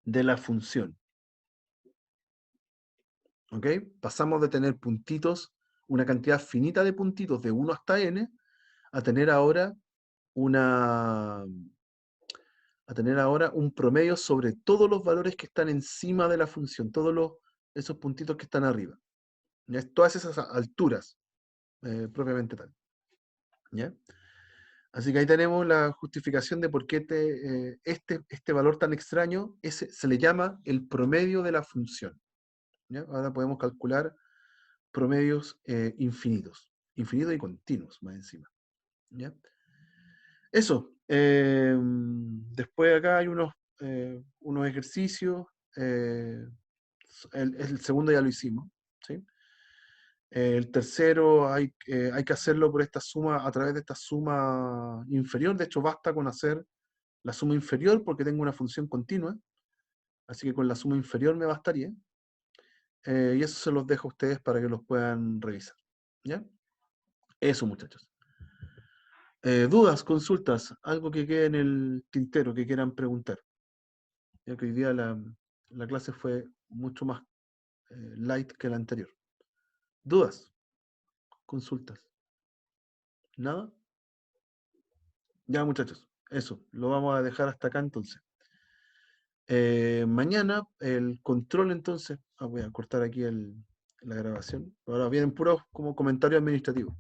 de la función. ¿Ok? Pasamos de tener puntitos, una cantidad finita de puntitos de 1 hasta n, a tener ahora una a tener ahora un promedio sobre todos los valores que están encima de la función, esos puntitos que están arriba. ¿Ya? Todas esas alturas, propiamente tal. ¿Ya? Así que ahí tenemos la justificación de por qué este valor tan extraño se le llama el promedio de la función. ¿Ya? Ahora podemos calcular promedios infinitos y continuos más encima. ¿Ya? Eso. Después acá hay unos ejercicios. El segundo ya lo hicimos. ¿Sí? El tercero hay que hacerlo por esta suma, a través de esta suma inferior. De hecho, basta con hacer la suma inferior porque tengo una función continua. Así que con la suma inferior me bastaría. Y eso se los dejo a ustedes para que los puedan revisar. ¿Ya? Eso, muchachos. Dudas, consultas, algo que quede en el tintero que quieran preguntar. Ya que hoy día la clase fue mucho más light que la anterior. ¿Dudas? ¿Consultas? ¿Nada? Ya, muchachos, eso, lo vamos a dejar hasta acá entonces. Mañana el control entonces, voy a cortar aquí la grabación. Ahora vienen puros como comentarios administrativos.